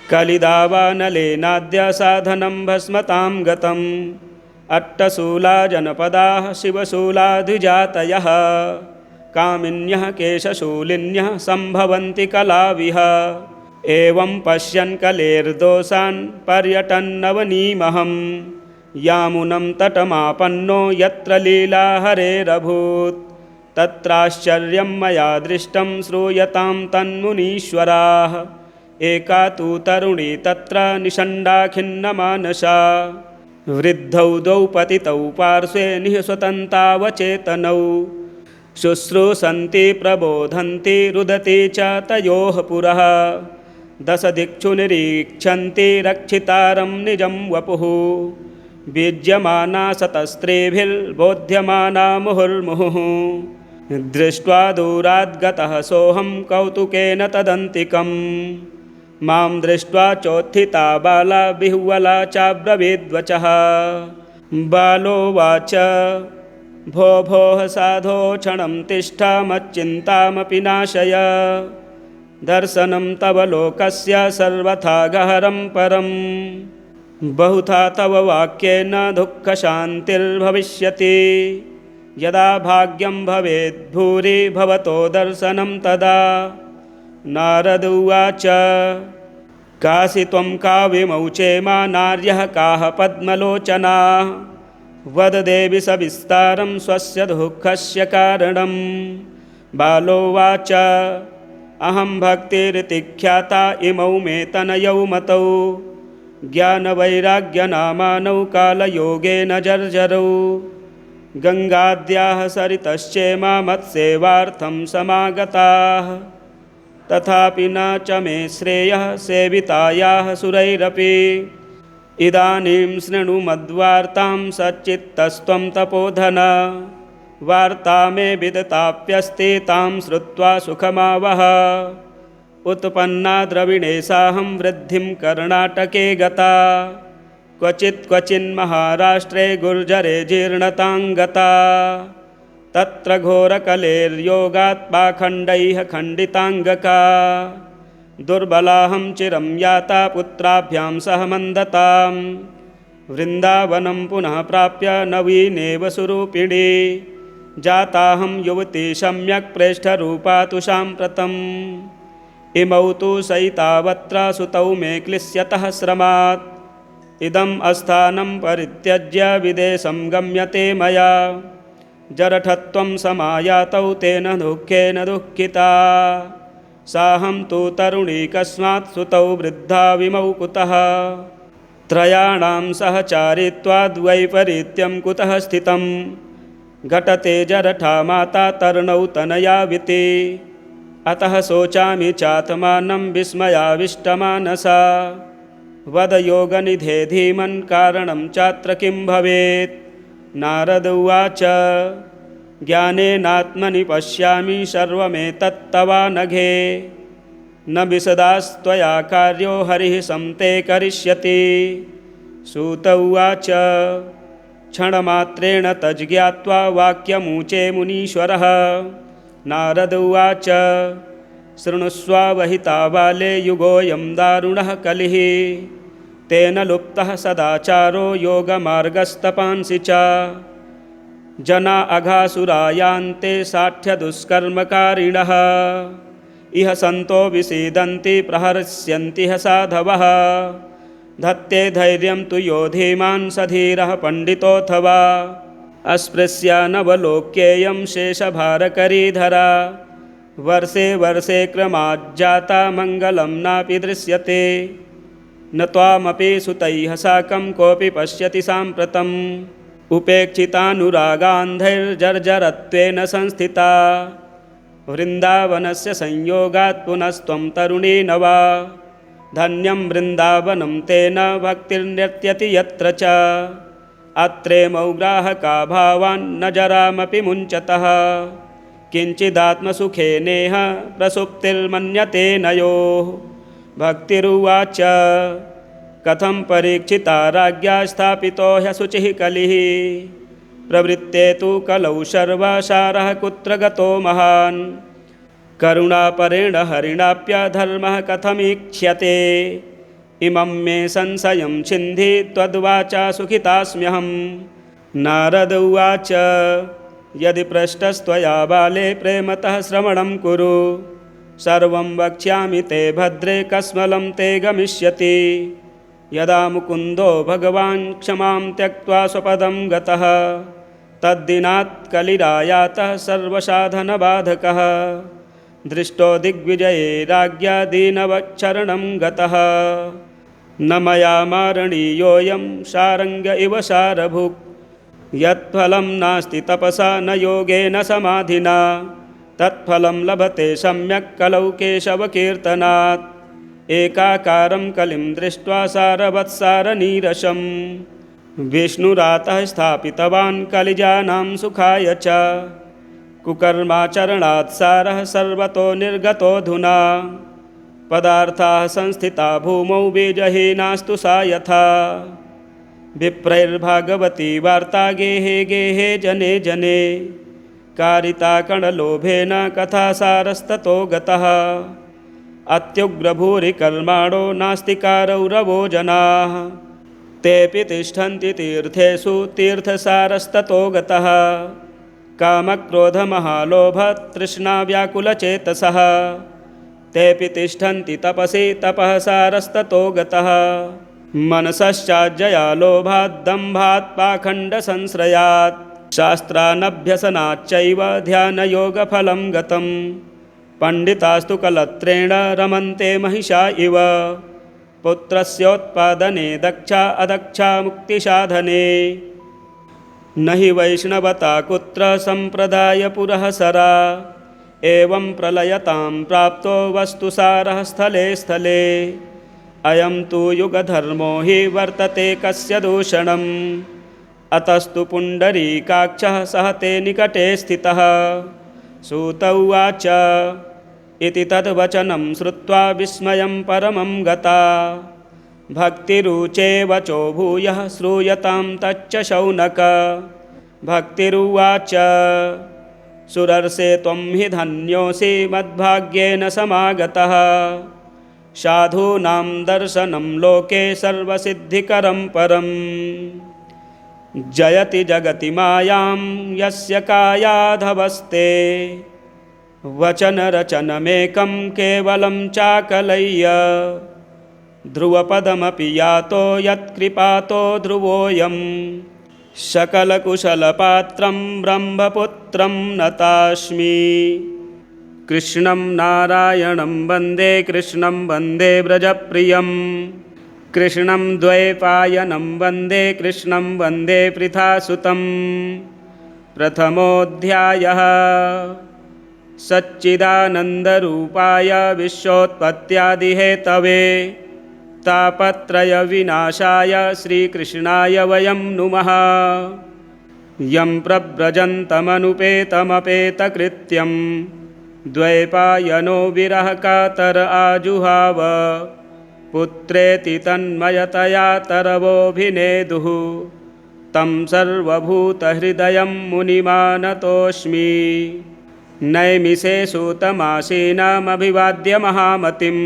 कलिदावानलेनाद्य साधनं भस्मतां गतम्। अट्टशूला जनपदाः शिवशूलाधिजातयः। कामिन्यः केशशूलिन्यः सम्भवन्ति कलाविह। एवं पश्यन् कलेर्दोषान् पर्यटन्नवनीमहम्। यामुनं तटमापन्नो यत्र लीला हरेरभूत्। तत्राश्चर्यं मया दृष्टं श्रूयतां तन्मुनीश्वराः। एका तु तरुणी तत्र निषण्डा खिन्नमानसा। वृद्धौ द्वौ पतितौ पार्श्वे निःस्वतन्तावचेतनौ। शुश्रूषन्ति प्रबोधन्ति रुदति च तयोः पुरः। दशदिक्षु निरीक्षन्ति रक्षितारं निजं वपुः। बीज्यमाना शतस्त्रीभिर्बोध्यमाना मुहुर्मुहुः। दृष्ट्वा दूराद्गतः सोऽहं कौतुकेन तदन्तिकम्। मां दृष्ट्वा चोत्थिता बाला बिह्वला चाब्रवीद्वचः। बालोवाच भो भोः साधो क्षणं तिष्ठ मच्चिन्तामपि नाशय। दर्शनं तव लोकस्य सर्वथा गहरं परम्। बहुधा तव वाक्येन दुःखशान्तिर्भविष्यति। यदा भाग्यं भवेद् भूरि भवतो दर्शनं तदा। नारद उवाच कासि त्वं काव्यमौ चेमा नार्यः काः पद्मलोचनाः वद देवि सविस्तारं स्वस्य दुःखस्य कारणं। बालोवाच अहं भक्तिरिति ख्याता इमौ मे तनयौ मतौ ज्ञानवैराग्यनामानौ कालयोगेन जर्जरौ। गङ्गाद्याः सरितश्चेमा मत्सेवार्थं समागताः तथापि न च मे श्रेयः सेवितायाः सुरैरपि। इदानीं शृणु मद्वार्तां सच्चित्तस्त्वं तपोधन वार्ता मे विदिताप्यस्ति तां श्रुत्वा सुखमावह। उत्पन्ना द्रविणेशाहं वृद्धिं कर्णाटके गता क्वचिन्महाराष्ट्रे गुर्जरे जीर्णतां गता। तत्र घोरकलेर्योगात् पाखण्डैः खण्डिताङ्गका दुर्बलाहं चिरं याता पुत्राभ्यां सह मन्दतां। वृन्दावनं पुनः प्राप्य नवीनेव सुरूपिणी जाताहं युवती सम्यक् प्रेष्ठरूपा तु साम्प्रतम्। इमौ तु सैतावत्र सुतौ मे क्लिश्यतः श्रमात् इदम् अस्थानं परित्यज्य विदेशं गम्यते मया। जरठत्वं समायातौ तेन दुःखेन दुःखिता साहं तु तरुणी कस्मात् सुतौ वृद्धा विमौ कुतः। त्रयाणां सहचारित्वाद्वैपरीत्यं कुतः स्थितं घटते जरठा माता तरुणौ तनयाविति। अतः शोचामि चात्मानं विस्मयाविष्टमानसा वद योगनिधे धीमन् कारणं चात्र किं भवेत्। नारद उवाच ज्ञानेनात्मनि पश्यामि सर्वमेतत्तवानघे न विशदास्त्वया कार्यो हरिः संते करिष्यति। सूत उवाच क्षणमात्रेण तज्ज्ञात्वा वाक्यमूचे मुनीश्वरः। नारद उवाच शृणुष्वावहिता बाले युगोऽयं दारुणः कलिः तेन लुप्तः सदाचारो योगमार्गस्तपांसि च। जना अघासुरायान्ते साठ्यदुष्कर्मकारिणः इह सन्तो विसीदन्ति प्रहर्ष्यन्ति ह साधवः। धत्ते धैर्यं तु यो धीमान् स धीरः पण्डितोऽथवा अस्पृश्या नवलोक्येयं शेषभारकरीधरा। वर्षे वर्षे क्रमाज्जाता मङ्गलं नापि दृश्यते न त्वामपि सुतैः साकं कोऽपि पश्यति साम्प्रतम्। उपेक्षितानुरागान्धैर्जर्जरत्वेन संस्थिता वृन्दावनस्य संयोगात् पुनस्त्वं तरुणी नवा। धन्यं वृन्दावनं तेन भक्तिर्नृत्यति यत्र च अत्रेमौ ग्राहका भावान्न जरामपि मुञ्चतः। किञ्चिदात्मसुखेनेह प्रसुप्तिर्मन्यते नयोः। भक्तिरुवाच कथं परीक्षिता राज्ञा स्थापितो ह्यशुचिः कलिः। प्रवृत्ते तु कलौ सर्वसारः कुत्र गतो महान्। करुणापरेण हरिणाप्यधर्मः कथमीक्ष्यते इमं मे संशयं छिन्धि त्वद्वाचा सुखितास्म्यहं। नारद उवाच यदि पृष्टस्त्वया बाले प्रेमतः श्रवणं कुरु सर्वं वक्ष्यामि ते भद्रे कस्मलं ते गमिष्यति। यदा मुकुन्दो भगवान् क्षमां त्यक्त्वा स्वपदं गतः तद्दिनात् कलिरायातः सर्वसाधनबाधकः। दृष्टो दिग्विजये राज्ञा दीनवच्छरणं गतः न मया मारणीयोऽयं सारङ्ग इव सारभुक्। यत्फलं नास्ति तपसा न योगेन समाधिना तत्फलं लभते सम्यक् कलौ केशवकीर्तनात्। एकाकारं कलिं दृष्ट्वा सारवत्सारनीरसं विष्णुरातः स्थापितवान् कलिजानां सुखाय च। कुकर्माचरणात् सारः सर्वतो निर्गतोऽधुना पदार्थाः संस्थिता भूमौ बीजहीनास्तु सा यथा। विप्रैर्भागवती वार्ता गेहे गेहे जने जने कारिता कणलोभेन कथासारस्ततो गतः। अत्युग्रभूरिकर्माणो नास्तिकारौरवो जनाः तेऽपि तिष्ठन्ति तीर्थेषु तीर्थसारस्ततो गतः। कामक्रोधमहालोभतृष्णा व्याकुलचेतसः तेऽपि तिष्ठन्ति तपसि तपः सारस्ततो गतः मनसश्चाज्जया लोभात् दम्भात् पाखण्डसंश्रयात् शास्त्रानभ्यसनाच्चैव ध्यानयोगफलं गतं पण्डितास्तु कलत्रेण रमन्ते महिषा इव पुत्रस्योत्पादने दक्षा अदक्षा मुक्तिसाधने न हि वैष्णवता कुत्र सम्प्रदायपुरःसरा एवं प्रलयतां प्राप्तो वस्तुसारः स्थले स्थले अयं तु युगधर्मो हि वर्तते कस्य दूषणम् अतस्तु पुण्डरीकाक्षः सह ते निकटे स्थितः सूत उवाच इति तद्वचनं श्रुत्वा विस्मयं परमं गता भक्तिरुचे वचो भूयः श्रूयतां तच्च शौनक भक्तिरुवाच सुरर्षे त्वं हि धन्योऽसि मद्भाग्येन समागतः साधूनां दर्शनं लोके सर्वसिद्धिकरं परम् जयति जगति मायां यस्य कायाधवस्ते वचनरचनमेकं केवलं चाकलय्य ध्रुवपदमपि यातो यत्कृपातो ध्रुवोऽयं सकलकुशलपात्रं ब्रह्मपुत्रं नतास्मि कृष्णं नारायणं वन्दे कृष्णं वन्दे व्रजप्रियं कृष्णं द्वैपायनं वन्दे कृष्णं वन्दे पृथासुतं प्रथमोऽध्यायः सच्चिदानन्दरूपाय विश्वोत्पत्त्यादिहेतवे तापत्रयविनाशाय श्रीकृष्णाय वयं नुमः यं प्रव्रजन्तमनुपेतमपेतकृत्यं द्वैपायनो विरहकातर आजुहाव पुत्रेति तन्मयतया तरवोऽभिनेदुः तं सर्वभूतहृदयं मुनिमानतोऽस्मि नैमिषे सूतमासीनामभिवाद्य महामतिं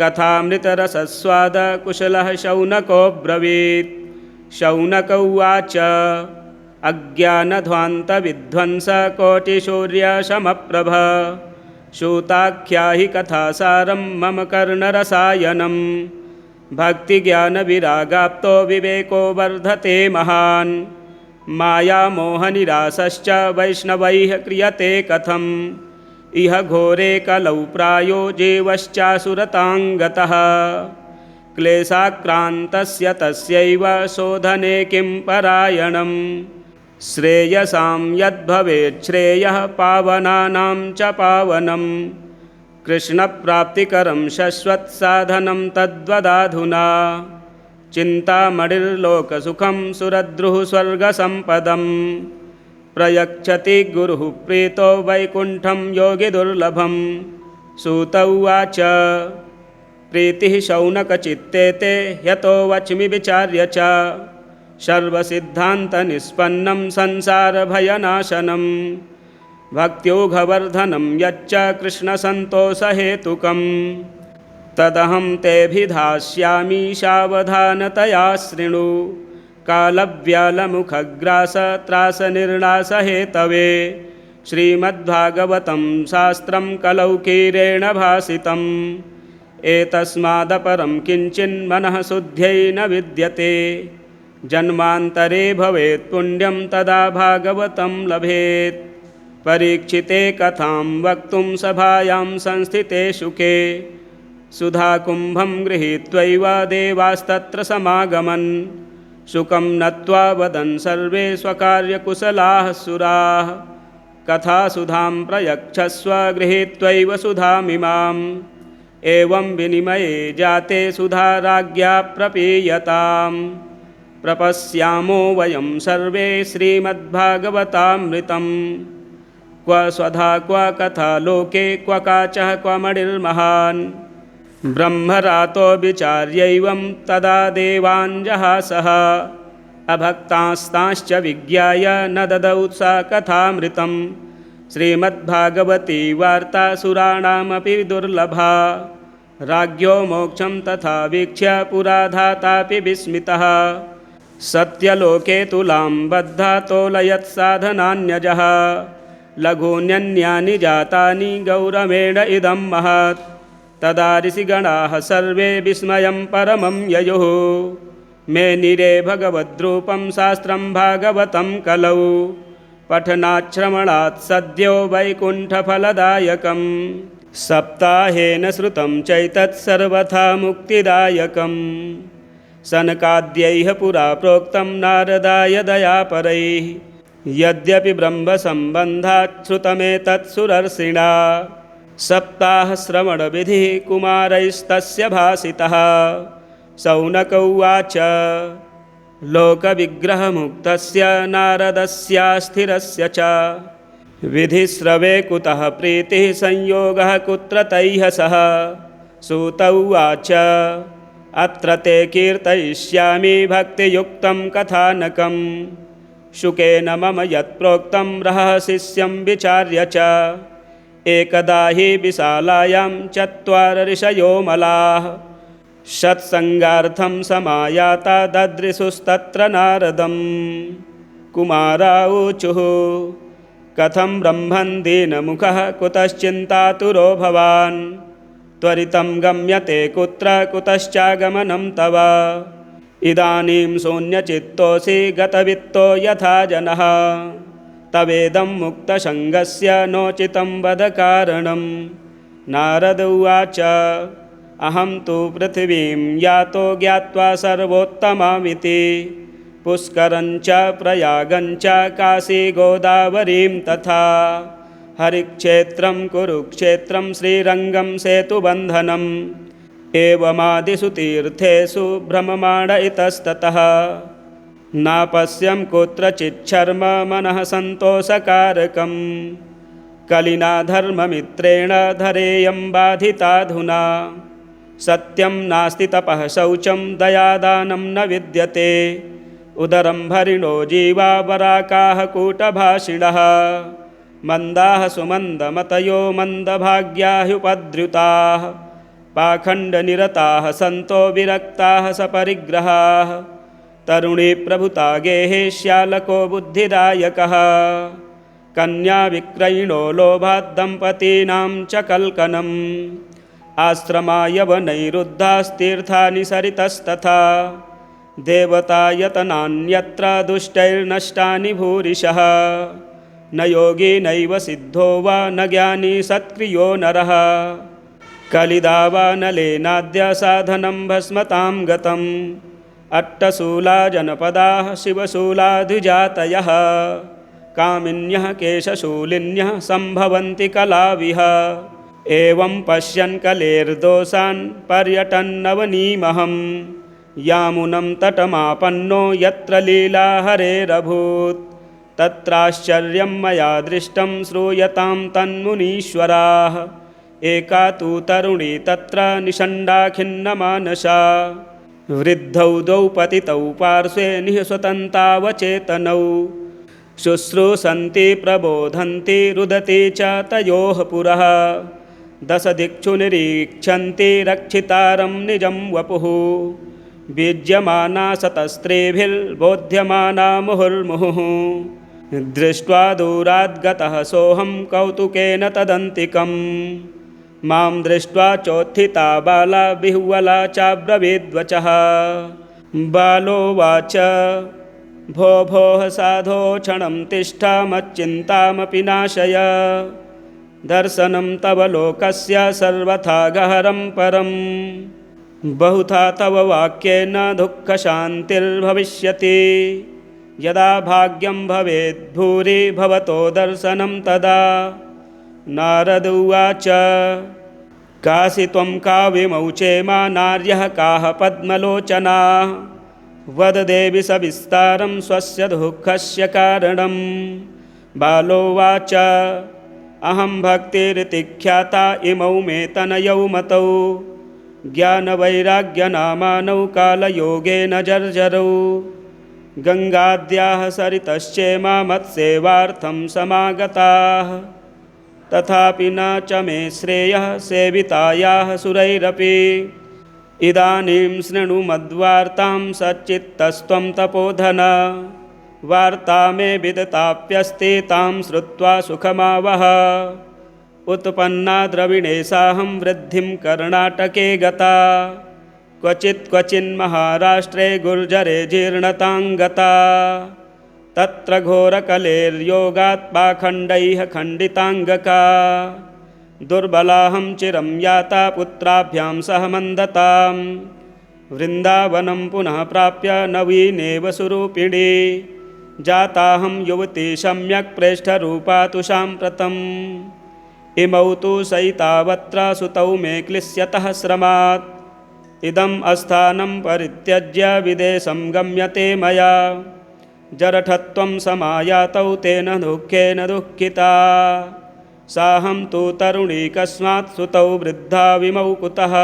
कथामृतरसस्वादकुशलः शौनकोऽब्रवीत् शौनक उवाच अज्ञानध्वान्तविध्वंसकोटिसूर्यसमप्रभ सूताख्याहि कथासारं मम कर्णरसायनं भक्तिज्ञानविरागाप्तो विवेको वर्धते महान् मायामोहनिरासश्च वैष्णवैः क्रियते कथम् इह घोरे कलौ प्रायो जीवश्चासुरताङ्गतः क्लेशाक्रान्तस्य तस्यैव शोधने किं परायणम् श्रेयसां यद्भवेत् श्रेयः पावनानां च पावनं कृष्णप्राप्तिकरं शश्वत्साधनं तद्वदाधुना चिन्तामणिर्लोकसुखं सुरद्रुः स्वर्गसम्पदं प्रयच्छति गुरुः प्रीतो वैकुण्ठं योगिदुर्लभं सूत उवाच प्रीतिः शौनकचित्ते ते यतो वच्मि विचार्य च सर्वसिद्धान्तनिष्पन्नं संसारभयनाशनं भक्त्योघवर्धनं यच्च कृष्णसन्तोषहेतुकं तदहं तेऽभिधास्यामि सावधानतया शृणु कालव्यालमुखग्रासत्रासनिर्णासहेतवे श्रीमद्भागवतं शास्त्रं कलौकीरेण भासितम् एतस्मादपरं किञ्चिन्मनः शुद्ध्यै न विद्यते जन्मान्तरे भवेत् पुण्यं तदा भागवतं लभेत् परीक्षिते कथां वक्तुं सभायां संस्थिते शुके सुधाकुम्भं गृहीत्वैव देवास्तत्र समागमन् शुकं नत्वा वदन् सर्वे स्वकार्यकुशलाः सुराः कथासुधां प्रयच्छस्व गृहीत्वैव सुधामिमाम् एवं विनिमये जाते सुधाराज्ञा प्रपीयताम् प्रपश्यामो वयं सर्वे श्रीमद्भागवतामृतं क्व स्वधा क्व कथा लोके क्व काचः क्व मणिर्महान् ब्रह्मरातो विचार्यैवं तदा देवाञ्जहासः अभक्तास्तांश्च विज्ञाय न ददौ सा कथामृतं श्रीमद्भागवती वार्ता सुराणामपि दुर्लभा राज्ञो मोक्षं तथा वीक्ष्य पुराधातापि विस्मितः सत्यलोके तुलां बद्धा तोलयत्साधनान्यजः लघून्यन्यानि जातानि गौरवेण इदं महत् तदा ऋषिगणाः सर्वे विस्मयं परमं ययुः। मेनिरे भगवद्रूपं शास्त्रं भागवतं कलौ पठनाच्छ्रवणात् सद्यो वैकुण्ठफलदायकम्। सप्ताहेन श्रुतं चैतत् सर्वथा मुक्तिदायकम्। सनकाद्यैः पुरा प्रोक्तं नारदाय दयापरैः। यद्यपि ब्रह्मसम्बन्धात् श्रुतमेतत् सुरर्षिणा। सप्ताहश्रवणविधिः कुमारैस्तस्य भासितः। शौनक उवाच लोकविग्रहमुक्तस्य नारदस्यास्थिरस्य च। विधिश्रवे कुतः प्रीतिः संयोगः कुत्र तैः सह। सूत उवाच अत्र ते कीर्तयिष्यामि भक्तियुक्तं कथानकम्। शुकेन मम यत्प्रोक्तं रहस्यं विचार्य च। एकदा हि विशालायां चत्वार ऋषयो मलाः सत्सङ्गार्थं समायाता ददृशुस्तत्र नारदम्। कुमारा ऊचुः कथं ब्रह्मन् दीनमुखः कुतश्चिन्तातुरो भवान्। त्वरितं गम्यते कुत्र कुतश्चागमनं तव। इदानीं शून्यचित्तोऽसि गतवित्तो यथा जनः। तवेदं मुक्तसङ्गस्य नोचितं वद कारणम्। नारद उवाच अहं तु पृथिवीं यातो ज्ञात्वा सर्वोत्तमामिति। पुष्करञ्च प्रयागञ्च काशीगोदावरीं तथा। हरिक्षेत्रं कुरुक्षेत्रं श्रीरङ्गं सेतुबन्धनम्। एवमादिषु तीर्थेषु भ्रममाण इतस्ततः। नापश्यं कुत्रचिच्छर्म मनः सन्तोषकारकम्। कलिना धर्ममित्रेण धरेयं बाधिताधुना। सत्यं नास्ति तपः शौचं दयादानं न विद्यते। उदरं भरिणो जीवा वराकाः कूटभाषिणः। मन्दाः सुमन्दमतयो मन्दभाग्या ह्युपद्रुताः। पाखण्डनिरताः सन्तो विरक्ताः सपरिग्रहाः। तरुणी प्रभुता गेहे श्यालको बुद्धिदायकः। कन्याविक्रयिणो लोभात् दम्पतीनां च कल्कनम्। आश्रमायवनैरुद्धास्तीर्थानि सरितस्तथा। देवतायतनान्यत्र दुष्टैर्नष्टानि भूरिशः। न योगी नैव सिद्धो वा न ज्ञानी सत्क्रियो नरः। कलिदावानलेनाद्य साधनं भस्मतां गतम्। अट्टशूला जनपदाः शिवशूलाधिजातयः। कामिन्यः केशशूलिन्यः सम्भवन्ति कलाविह। एवं पश्यन् कलेर्दोषान् पर्यटन्नवनीमहं। यामुनं तटमापन्नो यत्र लीला हरेरभूत्। तत्राश्चर्यं मया दृष्टं श्रूयतां तन्मुनीश्वराः। एका तु तरुणी तत्र निषण्डा खिन्नमानसा। वृद्धौ द्वौ पतितौ पार्श्वे निःस्वतन्तावचेतनौ। शुश्रूषन्ति प्रबोधन्ति रुदति च तयोः पुरः। दशदिक्षु निरीक्षन्ति रक्षितारं निजं वपुः। बीज्यमाना शतस्त्रीभिर्बोध्यमाना मुहुर्मुहुः। दृष्ट्वा दूराद्गतः सोऽहं कौतुकेन तदन्तिकम्। मां दृष्ट्वा चोत्थिता बाला बिह्वला चाब्रवीद्वचः। बालोवाच भो भोः साधो क्षणं तिष्ठ मच्चिन्तामपि नाशय। दर्शनं तव लोकस्य सर्वथा गहरं परम्। बहुधा तव वाक्येन दुःखशान्तिर्भविष्यति। यदा भाग्यं भवेत् भूरि भवतो दर्शनं तदा। नारद उवाच कासि त्वं काव्यमौचे मा नार्यः काः पद्मलोचनाः। वद देवि सविस्तारं स्वस्य दुःखस्य कारणम्। बालोवाच अहं भक्तिरिति ख्याता इमौ मे तनयौ मतौ। ज्ञानवैराग्यनामानौ कालयोगेन जर्जरौ। गङ्गाद्याः सरितश्चेमा मत्सेवार्थं समागताः। तथापि न च मे श्रेयः सेवितायाः सुरैरपि। इदानीं शृणु मद्वार्तां सच्चित्तस्त्वं तपोधन। वार्ता मे विदिताप्यस्ति तां श्रुत्वा सुखमावह। उत्पन्ना द्रविणेशाहं वृद्धिं कर्णाटके गता क्वचिन्महाराष्ट्रे गुर्जरे जीर्णताङ्गता तत्र घोरकलेर्योगात् पाखण्डैः खण्डिताङ्गका दुर्बलाहं चिरं याता पुत्राभ्यां सह मन्दतां वृन्दावनं पुनः प्राप्य नवीनेव सुरूपिणी जाताहं युवती सम्यक् प्रेष्ठरूपा तु साम्प्रतम् इमौ तु सैतावत्र सुतौ मे क्लिश्यतः श्रमात् इदम् अस्थानं परित्यज्य विदेशं गम्यते मया जरठत्वं समायातौ तेन दुःखेन दुःखिता साहं तु तरुणी कस्मात् सुतौ वृद्धा विमौ कुतः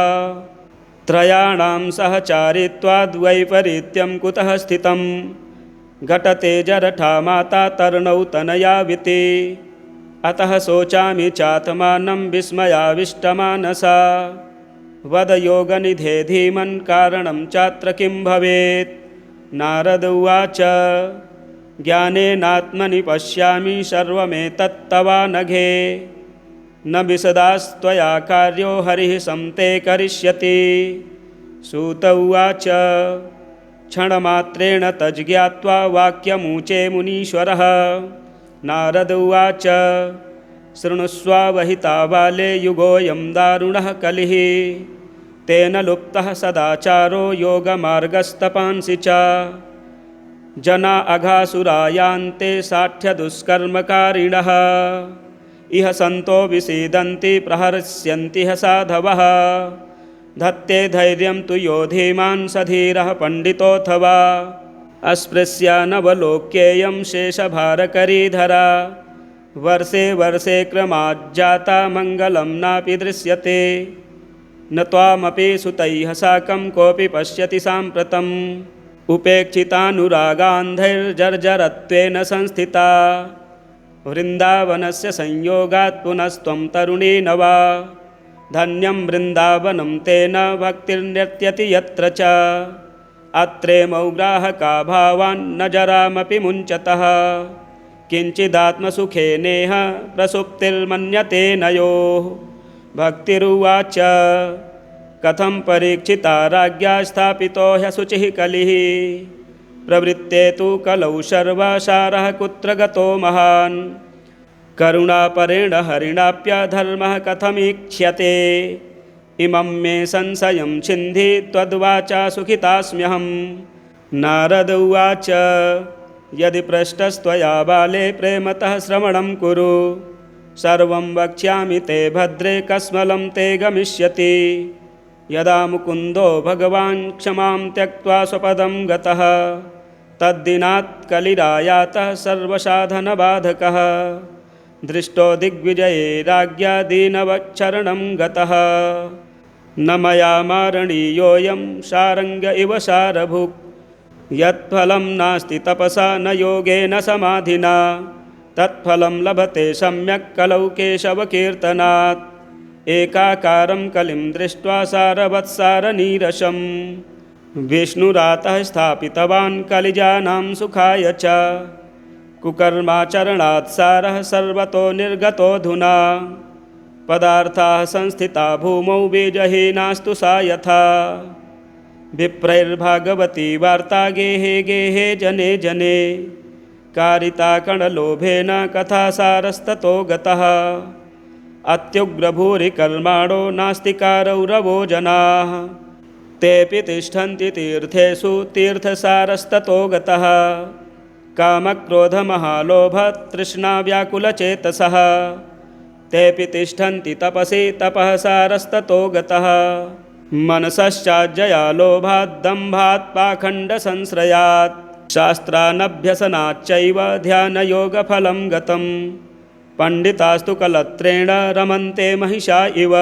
त्रयाणां सहचारित्वाद्वैपरीत्यं कुतः स्थितं घटते जरठा माता तरुणौ तनयाविति अतः शोचामि चात्मानं विस्मयाविष्टमानसा वद योगनिधे धीमन् कारणं चात्र किं भवेत् नारद उवाच ज्ञानेनात्मनि पश्यामि सर्वमेतत्तवानघे न विशदास्त्वया कार्यो हरिः संते करिष्यति सूत उवाच क्षणमात्रेण तज्ज्ञात्वा वाक्यमूचे मुनीश्वरः नारद उवाच शृणुष्वावहिता बाले युगोऽयं दारुणः कलिः तेन लुप्तः सदाचारो योगमार्गस्तपांसि च जना अघासुरायान्ते साठ्यदुष्कर्मकारिणः इह सन्तो विसीदन्ति प्रहर्ष्यन्ति ह साधवः धत्ते धैर्यं तु यो धीमान् स धीरः पण्डितोऽथवा अस्पृश्यानवलोक्येयं शेषभारकरीधरा वर्षे वर्षे क्रमाज्जाता मङ्गलं नापि दृश्यते न त्वामपि सुतैः साकं कोऽपि पश्यति साम्प्रतम् उपेक्षितानुरागान्धैर्जर्जरत्वेन संस्थिता वृन्दावनस्य संयोगात् पुनस्त्वं तरुणी नवा धन्यं वृन्दावनं तेन भक्तिर्नृत्यति यत्र च अत्रेमौ ग्राहका भावान् न जरामपि मुञ्चतः किञ्चिदात्मसुखेनेह प्रसुप्तिर्मन्यते नयोः भक्तिरुवाच कथं परीक्षिता राज्ञा स्थापितो ह्यशुचिः कलिः प्रवृत्ते तु कलौ सर्वसारः कुत्र गतो महान् करुणापरेण हरिणाप्यधर्मः कथमीक्ष्यते इमं मे संशयं छिन्धि त्वद्वाचा सुखितास्म्यहं नारद उवाच यदि पृष्टस्त्वया बाले प्रेमतः श्रवणं कुरु सर्वं वक्ष्यामि ते भद्रे कस्मलं ते गमिष्यति यदा मुकुन्दो भगवान् क्षमां त्यक्त्वा स्वपदं गतः तद्दिनात् कलिरायातः सर्वसाधनबाधकः दृष्टो दिग्विजये राज्ञा दीनवच्छरणं गतः न मया मारणीयोऽयं सारङ्ग इव सारभुक् यत्फलं नास्ति तपसा न योगेन समाधिना तत्फलं लभते सम्यक् कलौ केशवकीर्तनात् एकाकारं कलिं दृष्ट्वा सारवत्सारनीरसं विष्णुरातः स्थापितवान् कलिजानां सुखाय च कुकर्माचरणात् सारः सर्वतो निर्गतोऽधुना पदार्थाः संस्थिता भूमौ बीजहीनास्तु सा यथा विप्रैर्भागवती वार्ता गेहे गेहे जने जने कारिता कणलोभेन कथासारस्ततो गतः अत्युग्रभूरिकर्माणो नास्तिकारौरवो जनाः तेऽपि तिष्ठन्ति तीर्थेषु तीर्थसारस्ततो गतः कामक्रोधमहालोभतृष्णाव्याकुलचेतसः तेऽपि तिष्ठन्ति तपसि तपः सारस्ततो गतः मनसश्चाज्जया लोभाद्दम्भात् पाखण्डसंश्रयात् शास्त्रानभ्यसनाच्चैव ध्यानयोगफलं गतं पण्डितास्तु कलत्रेण रमन्ते महिषा इव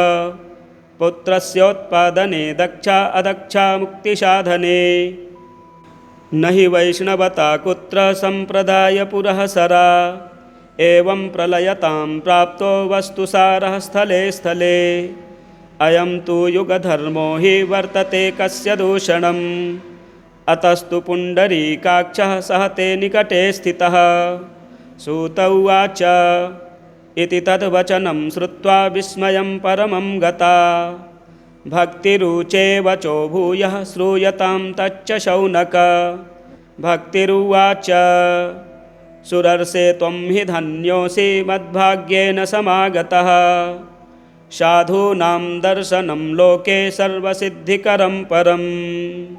पुत्रस्योत्पादने दक्षा अदक्षा मुक्तिसाधने न हि वैष्णवता कुत्र सम्प्रदायपुरःसरा एवं प्रलयतां प्राप्तो वस्तुसारः स्थले स्थले अयं तु युगधर्मो हि वर्तते कस्य दूषणम् अतस्तु पुण्डरीकाक्षः सह ते निकटे स्थितः सूत उवाच इति तद्वचनं श्रुत्वा विस्मयं परमं गता। भक्तिरुचे वचो भूयः श्रूयतां तच्च शौनक। भक्तिरुवाच सुरर्षे त्वं हि धन्योऽसि मद्भाग्येन समागतः। साधूनां दर्शनं लोके सर्वसिद्धिकरं परम्।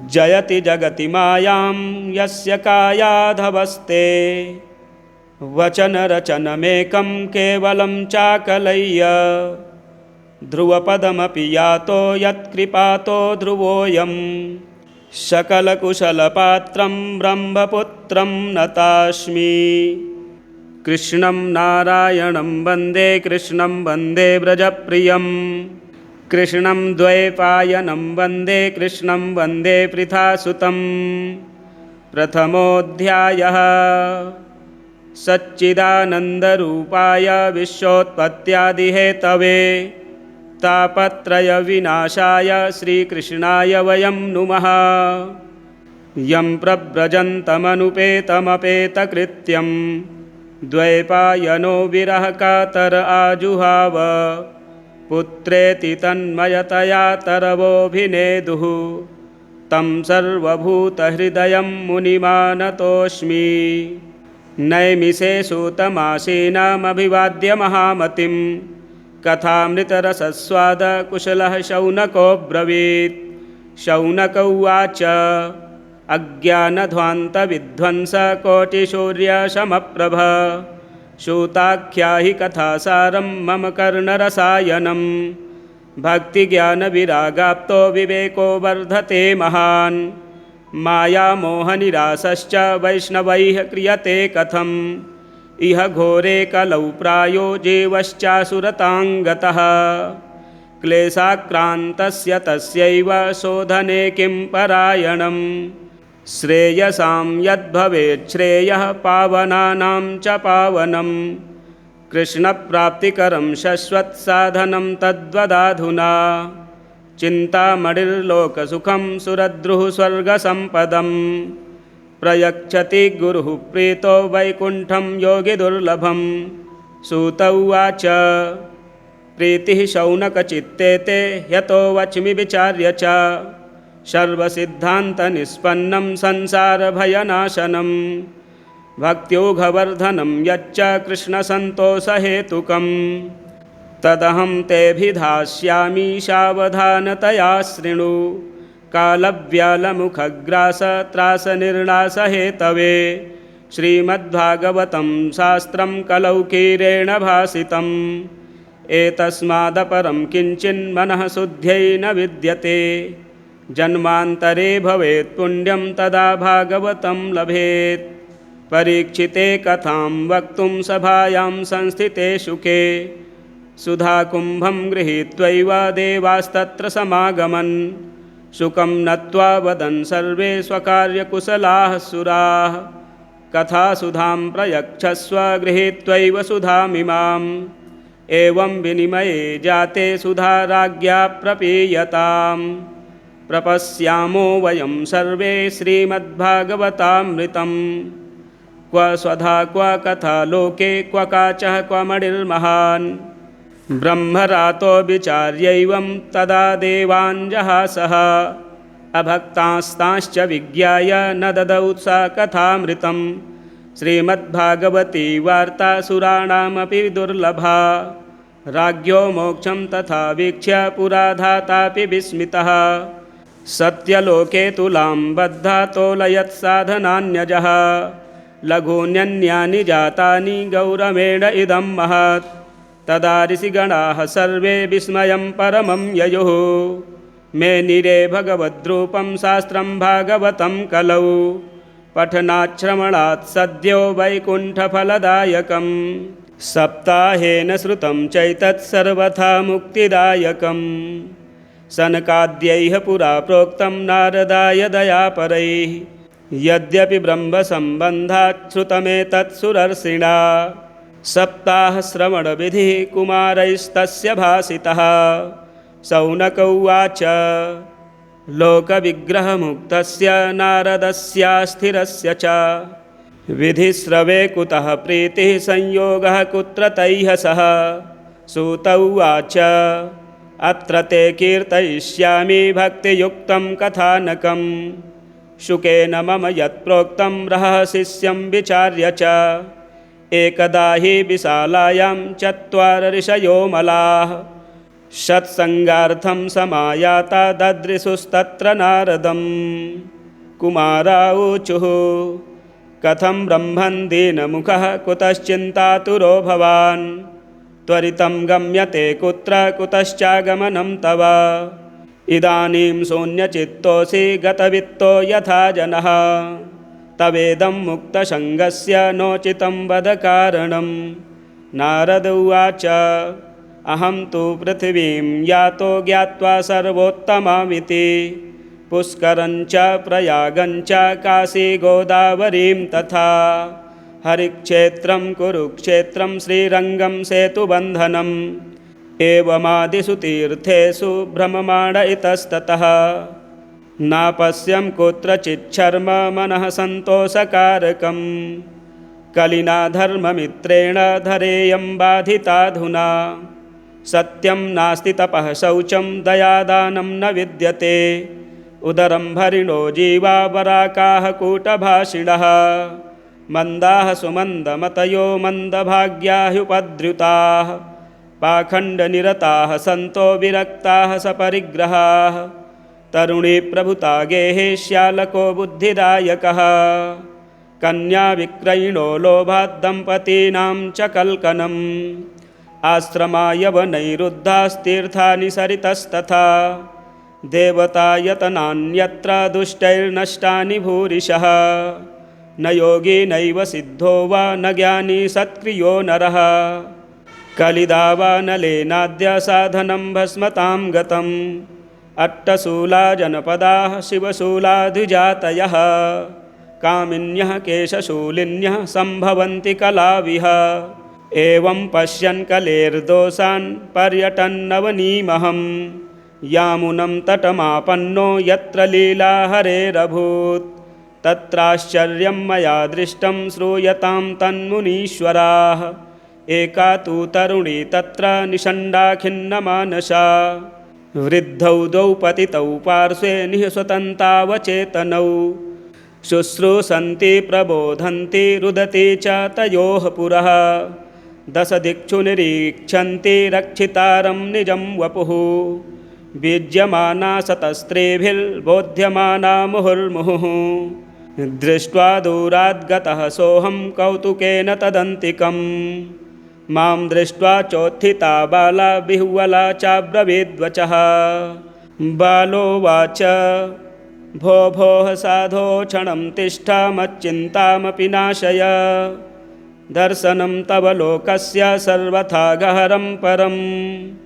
जयति जगति मायां यस्य कायाधवस्ते। वचनरचनमेकं केवलं चाकलय्य। ध्रुवपदमपि यातो यत्कृपातो ध्रुवोऽयं। सकलकुशलपात्रं ब्रह्मपुत्रं नतास्मि। कृष्णं नारायणं वन्दे कृष्णं वन्दे व्रजप्रियं। कृष्णं द्वैपायनं वन्दे कृष्णं वन्दे पृथासुतं। प्रथमोऽध्यायः सच्चिदानन्दरूपाय विश्वोत्पत्त्यादिहेतवे तापत्रयविनाशाय श्रीकृष्णाय वयं नुमः। यं प्रव्रजन्तमनुपेतमपेतकृत्यं द्वैपायनो विरहकातर आजुहाव। पुत्रेति तन्मयतया तरवोऽभिनेदुः तं सर्वभूतहृदयं मुनिमानतोऽस्मि। नैमिषे सूतमासीनामभिवाद्य महामतिं कथामृतरसस्वादकुशलः शौनकोऽब्रवीत्। शौनक उवाच अज्ञानध्वान्तविध्वंसकोटिसूर्यसमप्रभ। सूताख्याहि कथासारं मम कर्णरसायनं। भक्तिज्ञानविरागाप्तो विवेको वर्धते महान्। मायामोहनिरासश्च वैष्णवैः क्रियते कथम्। इह घोरे कलौ प्रायो जीवश्चासुरताङ्गतः। क्लेशाक्रान्तस्य तस्यैव शोधने किं परायणम्। श्रेयसां यद्भवेत् श्रेयः पावनानां च पावनं। कृष्णप्राप्तिकरं शश्वत्साधनं तद्वदाधुना। चिन्तामणिर्लोकसुखं सुरद्रुः स्वर्गसम्पदम्। प्रयच्छति गुरुः प्रीतो वैकुण्ठं योगिदुर्लभम्। सूत उवाच प्रीतिः शौनकचित्ते ते ह्यतो वच्मि विचार्य च। सर्वसिद्धान्तनिष्पन्नं संसारभयनाशनं। भक्त्योघवर्धनं यच्च कृष्णसन्तोषहेतुकम्। तदहं तेऽभिधास्यामि सावधानतया शृणु। कालव्यालमुखग्रासत्रासनिर्णासहेतवे श्रीमद्भागवतं शास्त्रं कलौकीरेण भासितम्। एतस्मादपरं किञ्चिन्मनः शुद्ध्यै न विद्यते। जन्मान्तरे भवेत् पुण्यं तदा भागवतं लभेत्। परीक्षिते कथां वक्तुं सभायां संस्थिते शुके। सुधाकुम्भं गृहीत्वैव देवास्तत्र समागमन्। शुकं नत्वा वदन् सर्वे स्वकार्यकुशलाः सुराः। कथासुधां प्रयच्छस्व गृहीत्वैव सुधामिमाम्। एवं विनिमये जाते सुधा राज्ञा प्रपीयताम्। प्रपश्यामो वयं सर्वे श्रीमद्भागवतामृतम्। क्व स्वधा क्व कथा लोके क्व काचः क्व मणिर्महान्। ब्रह्मरातो विचार्यैवं तदा देवाञ्जहासः। अभक्तास्तांश्च विज्ञाय न ददौ सा कथामृतं। श्रीमद्भागवती वार्ता सुराणामपि दुर्लभा। राज्ञो मोक्षं तथा वीक्ष्य पुराधातापि विस्मितः। सत्यलोके तुलां बद्धा तोलयत्साधनान्यजः। लघून्यन्यानि जातानि गौरवेण इदं महत्। तदा ऋषिगणाः सर्वे विस्मयं परमं ययुः। मेनिरे भगवद्रूपं शास्त्रं भागवतं कलौ। पठनाच्छ्रवणात् सद्यो वैकुण्ठफलदायकम्। सप्ताहेन श्रुतं चैतत् सर्वथा मुक्तिदायकम्। सनकाद्यैः पुरा प्रोक्तं नारदाय दयापरैः। यद्यपि ब्रह्मसम्बन्धात् श्रुतमेतत् सुरर्षिणा। सप्ताहश्रवणविधिः कुमारैस्तस्य भासितः। शौनक उवाच लोकविग्रहमुक्तस्य नारदस्यास्थिरस्य च। विधिस्रवे कुतः प्रीतिः संयोगः कुत्र तैः सह। सूत उवाच अत्र ते कीर्तयिष्यामि भक्तियुक्तं कथानकं। शुकेन मम यत्प्रोक्तं रहस्यं विचार्य च। एकदा हि विशालायां चत्वार ऋषयो मलाः सत्सङ्गार्थं समायाता ददृशुस्तत्र नारदं। कुमारा ऊचुः कथं ब्रह्मन् दीनमुखः कुतश्चिन्तातुरो भवान्। त्वरितं गम्यते कुत्र कुतश्चागमनं तव। इदानीं शून्यचित्तोऽसि गतवित्तो यथा जनः। तवेदं मुक्तसङ्गस्य नोचितं वद कारणं। नारद उवाच अहं तु पृथिवीं यातो ज्ञात्वा सर्वोत्तमामिति। पुष्करञ्च प्रयागञ्च काशी गोदावरीं तथा। हरिक्षेत्रं कुरुक्षेत्रं श्रीरङ्गं सेतुबन्धनम्। एवमादिषु तीर्थेषु भ्रममाण इतस्ततः। नापश्यं कुत्रचिच्छर्म मनः सन्तोषकारकम्। कलिना धर्ममित्रेण धरेयं बाधिताधुना। सत्यं नास्ति तपः शौचं दयादानं न विद्यते। उदरं भरिणो जीवा वराकाः कूटभाषिणः। मन्दाः सुमन्दमतयो मन्दभाग्या ह्युपद्रुताः। पाखण्डनिरताः सन्तो विरक्ताः सपरिग्रहाः। तरुणी प्रभुता गेहे श्यालको बुद्धिदायकः। कन्याविक्रयिणो लोभात् दम्पतीनां च कल्कनम्। आश्रमाय वनैरुद्धास्तीर्थानि सरितस्तथा। देवतायतनान्यत्र दुष्टैर्नष्टानि भूरिशः। न योगी नैव सिद्धो वा न ज्ञानी सत्क्रियो नरः। कलिदावानलेनाद्य साधनं भस्मतां गतम्। अट्टशूला जनपदाः शिवशूलाधिजातयः। कामिन्यः केशशूलिन्यः सम्भवन्ति कलाविह। एवं पश्यन् कलेर्दोषान् पर्यटन् नवनीमहं। यामुनं तटमापन्नो यत्र लीला हरेरभूत्। तत्राश्चर्यं मया दृष्टं श्रूयतां तन्मुनीश्वराः। एका तु तरुणी तत्र निषण्डा खिन्नमानसा। वृद्धौ द्वौ पतितौ पार्श्वे निःश्वसन्तावचेतनौ। शुश्रूषन्ति प्रबोधन्ति रुदति च तयोः पुरः। दशदिक्षु निरीक्षन्ति रक्षितारं निजं वपुः। बीज्यमाना शतस्त्रीभिर्बोध्यमाना मुहुर्मुहुः। दृष्ट्वा दूराद्गतः सोऽहं कौतुकेन तदन्तिकम्। मां दृष्ट्वा चोत्थिता बाला बिह्वला चाब्रवीद्वचः। बालोवाच भो भोः साधो क्षणं तिष्ठ मच्चिन्तामपि नाशय। दर्शनं तव लोकस्य सर्वथा गहरं परम्।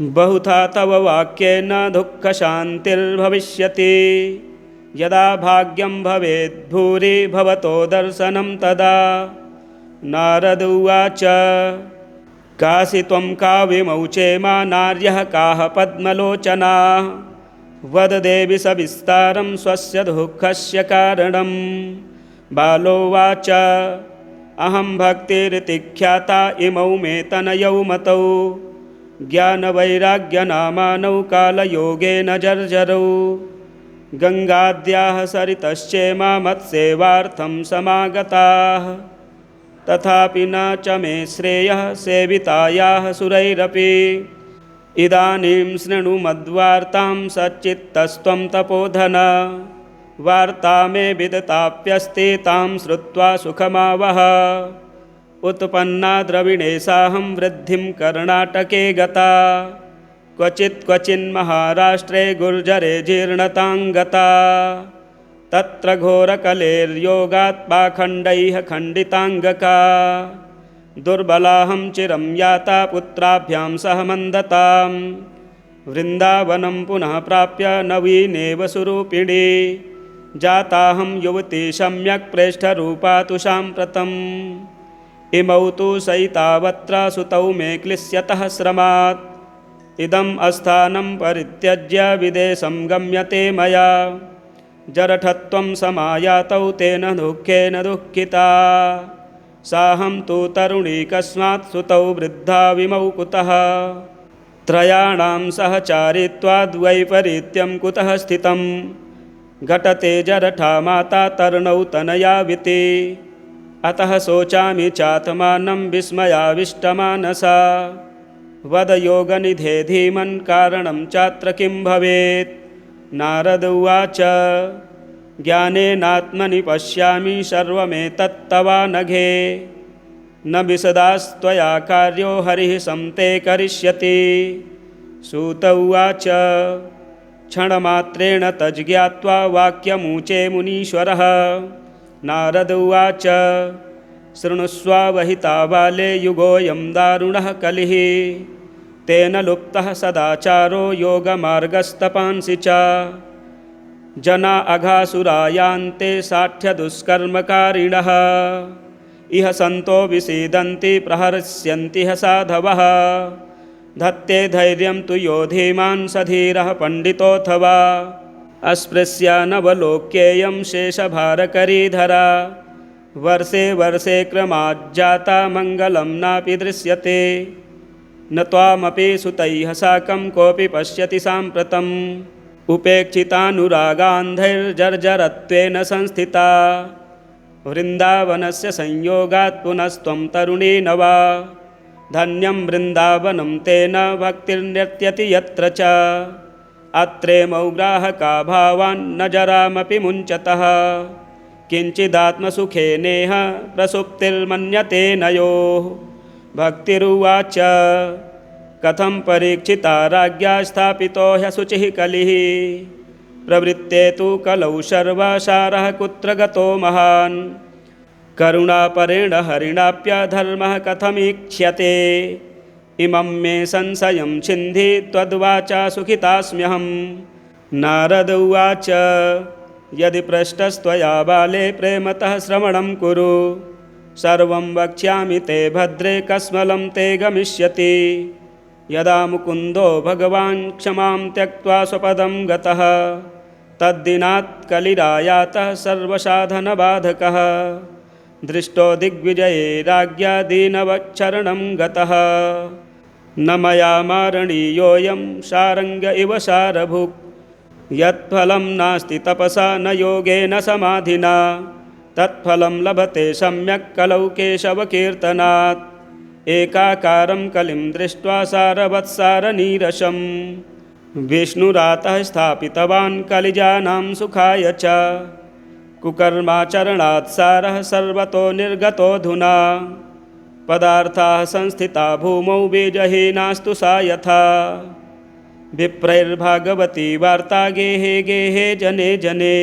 बहुधा तव वाक्येन दुःखशान्तिर्भविष्यति। यदा भाग्यं भवेत् भूरि भवतो दर्शनं तदा। नारद उवाच कासि त्वं का विमौचे मा नार्यः काः पद्मलोचनाः। वद देवि सविस्तारं स्वस्य दुःखस्य कारणम्। बालोवाच अहं भक्तिरिति ख्याता इमौ मे तनयौ मतौ। ज्ञानवैराग्यनामानौ कालयोगेन जर्जरौ। गङ्गाद्याः सरितश्चेमा मत्सेवार्थं समागताः। तथापि न च मे श्रेयः सेवितायाः सुरैरपि। इदानीं शृणु मद्वार्तां सच्चित्तस्त्वं तपोधन। वार्ता मे विदिताप्यस्ति तां श्रुत्वा सुखमावह। उत्पन्ना द्रविणेशाहं वृद्धिं कर्णाटके गता। क्वचिन्महाराष्ट्रे गुर्जरे जीर्णतां गता। तत्र घोरकलेर्योगात् पाखण्डैः खण्डिताङ्गका। दुर्बलाहं चिरं याता पुत्राभ्यां सह मन्दतां। वृन्दावनं पुनः प्राप्य नवीनेव सुरूपिणी। जाताहं युवती सम्यक् प्रेष्ठरूपा तु साम्प्रतम्। इमौ तु सैतावत्र सुतौ मे क्लिश्यतः श्रमात्। इदम् अस्थानं परित्यज्य विदेशं गम्यते मया। जरठत्वं समायातौ तेन दुःखेन दुःखिता साहं तु तरुणी कस्मात् सुतौ वृद्धा विमौ कुतः त्रयाणां सहचारित्वाद्वैपरीत्यं कुतः स्थितं घटते जरठा माता तरुणौ तनयाविति अतः शोचामि चात्मानं विस्मयाविष्टमानसा वद योगनिधे धीमन् कारणं चात्र किं भवेत् नारद उवाच ज्ञानेनात्मनि पश्यामि सर्वमेतत्तवानघे न विशदास्त्वया कार्यो हरिः संते करिष्यति सूत उवाच क्षणमात्रेण तज्ज्ञात्वा वाक्यमूचे मुनीश्वरः नारद उवाच शृणुष्वावहिता बाले युगोऽयं दारुणः कलिः तेन लुप्तः सदाचारो योगमार्गस्तपांसि च जना अघासुरायान्ते साठ्यदुष्कर्मकारिणः इह सन्तो विसीदन्ति प्रहर्ष्यन्ति ह साधवः धत्ते धैर्यं तु यो धीमान् स धीरः पण्डितोऽथवा अस्पृश्यानवलोक्येयं शेषभारकरीधरा वर्षे वर्षे क्रमाज्जाता मङ्गलं नापि दृश्यते न त्वामपि सुतैः साकं कोऽपि पश्यति साम्प्रतम् उपेक्षितानुरागान्धैर्जर्जरत्वेन संस्थिता वृन्दावनस्य संयोगात् पुनस्त्वं तरुणी न वा धन्यं वृन्दावनं तेन भक्तिर्नृत्यति यत्र च अत्रे मौग्राहका भावान् न जरामपि मुञ्चतः किञ्चिदात्मसुखेनेह प्रसुप्तिर्मन्यते नयोः भक्तिरुवाच कथं परीक्षिता राज्ञा स्थापितो ह्यशुचिः कलिः प्रवृत्ते तु कलौ सर्वसारः कुत्र गतो महान् करुणापरेण हरिणाप्यधर्मः कथमीक्ष्यते इमं मे संशयं छिन्धि त्वद्वाचा सुखितास्म्यहं नारद उवाच यदि पृष्टस्त्वया बाले प्रेमतः श्रवणं कुरु सर्वं वक्ष्यामि ते भद्रे कस्मलं ते गमिष्यति यदा मुकुन्दो भगवान् क्षमां त्यक्त्वा स्वपदं गतः तद्दिनात् कलिरायातः सर्वसाधनबाधकः दृष्टो दिग्विजये राज्ञा दीनवच्छरणं गतः न मया मारणीयोऽयं सारङ्ग इव सारभुक् यत्फलं नास्ति तपसा न योगेन समाधिना तत्फलं लभते सम्यक् कलौ केशवकीर्तनात् एकाकारं कलिं दृष्ट्वा सारवत्सारनीरसं विष्णुरातः स्थापितवान् कलिजानां सुखाय च कुकर्माचरणात् सारः सर्वतो निर्गतोऽधुना पदार्थाः संस्थिता भूमौ बीजहीनास्तु सा यथा विप्रैर्भागवती वार्ता गेहे गेहे जने जने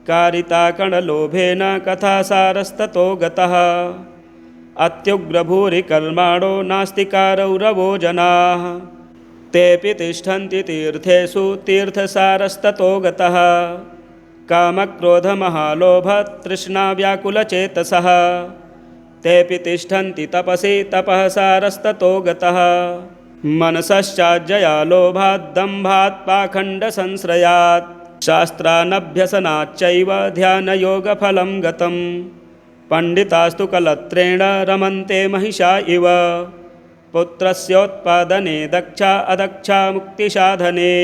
कारिता कणलोभेन कथासारस्ततो गतः अत्युग्रभूरिकर्माणो नास्तिकारौरवो जनाः तेऽपि तिष्ठन्ति तीर्थेषु तीर्थसारस्ततो गतः कामक्रोधमहालोभतृष्णाव्याकुलचेतसः तेऽपि तिष्ठन्ति तपसि तपः सारस्ततो गतः मनसश्चाज्जया लोभाद्दम्भात् पाखण्डसंश्रयात् शास्त्रानभ्यसनाच्चैव ध्यानयोगफलं गतं पण्डितास्तु कलत्रेण रमन्ते महिषा इव पुत्रस्योत्पादने दक्षा अदक्षा मुक्तिसाधने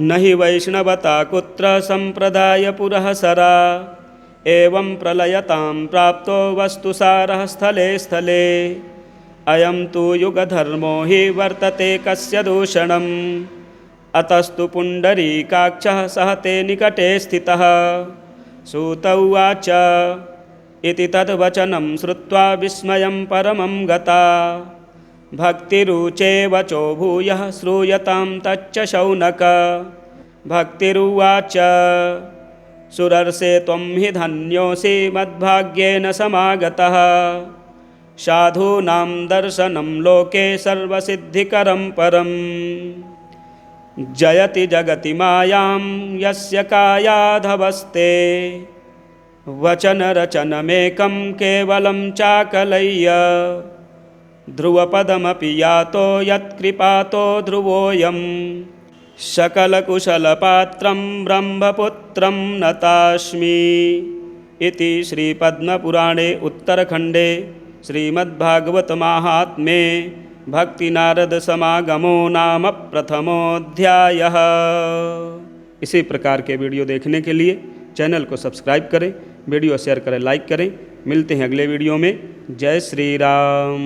न हि वैष्णवता कुत्र सम्प्रदायपुरःसरा एवं प्रलयतां प्राप्तो वस्तुसारः स्थले स्थले अयं तु युगधर्मो हि वर्तते कस्य दूषणम् अतस्तु पुण्डरीकाक्षः सह ते निकटे स्थितः सूत उवाच इति तद्वचनं श्रुत्वा विस्मयं परमं गता भक्तिरुचे वचो भूयः श्रूयतां तच्च शौनक भक्तिरुवाच सुरर्षे त्वं हि धन्योऽसि मद्भाग्येन समागतः साधूनां दर्शनं लोके सर्वसिद्धिकरं परम् जयति जगति मायां यस्य कायाधवस्ते वचनरचनमेकं केवलं चाकलय्य ध्रुवपदमपि यातो यत्कृपातो ध्रुवोऽयं सकलकुशलपात्रं ब्रह्मपुत्रं नतास्मि। इति श्रीपद्मपुराणे उत्तरखण्डे श्रीमद्भागवतमाहात्म्ये भक्तिनारदसमागमो नाम प्रथमोऽध्यायः। इसी प्रकार के वीडियो देखने के लिए चैनल को सब्सक्राइब करें, वीडियो शेयर करें, लाइक करें। मिलते हैं अगले वीडियो में। जय श्री राम।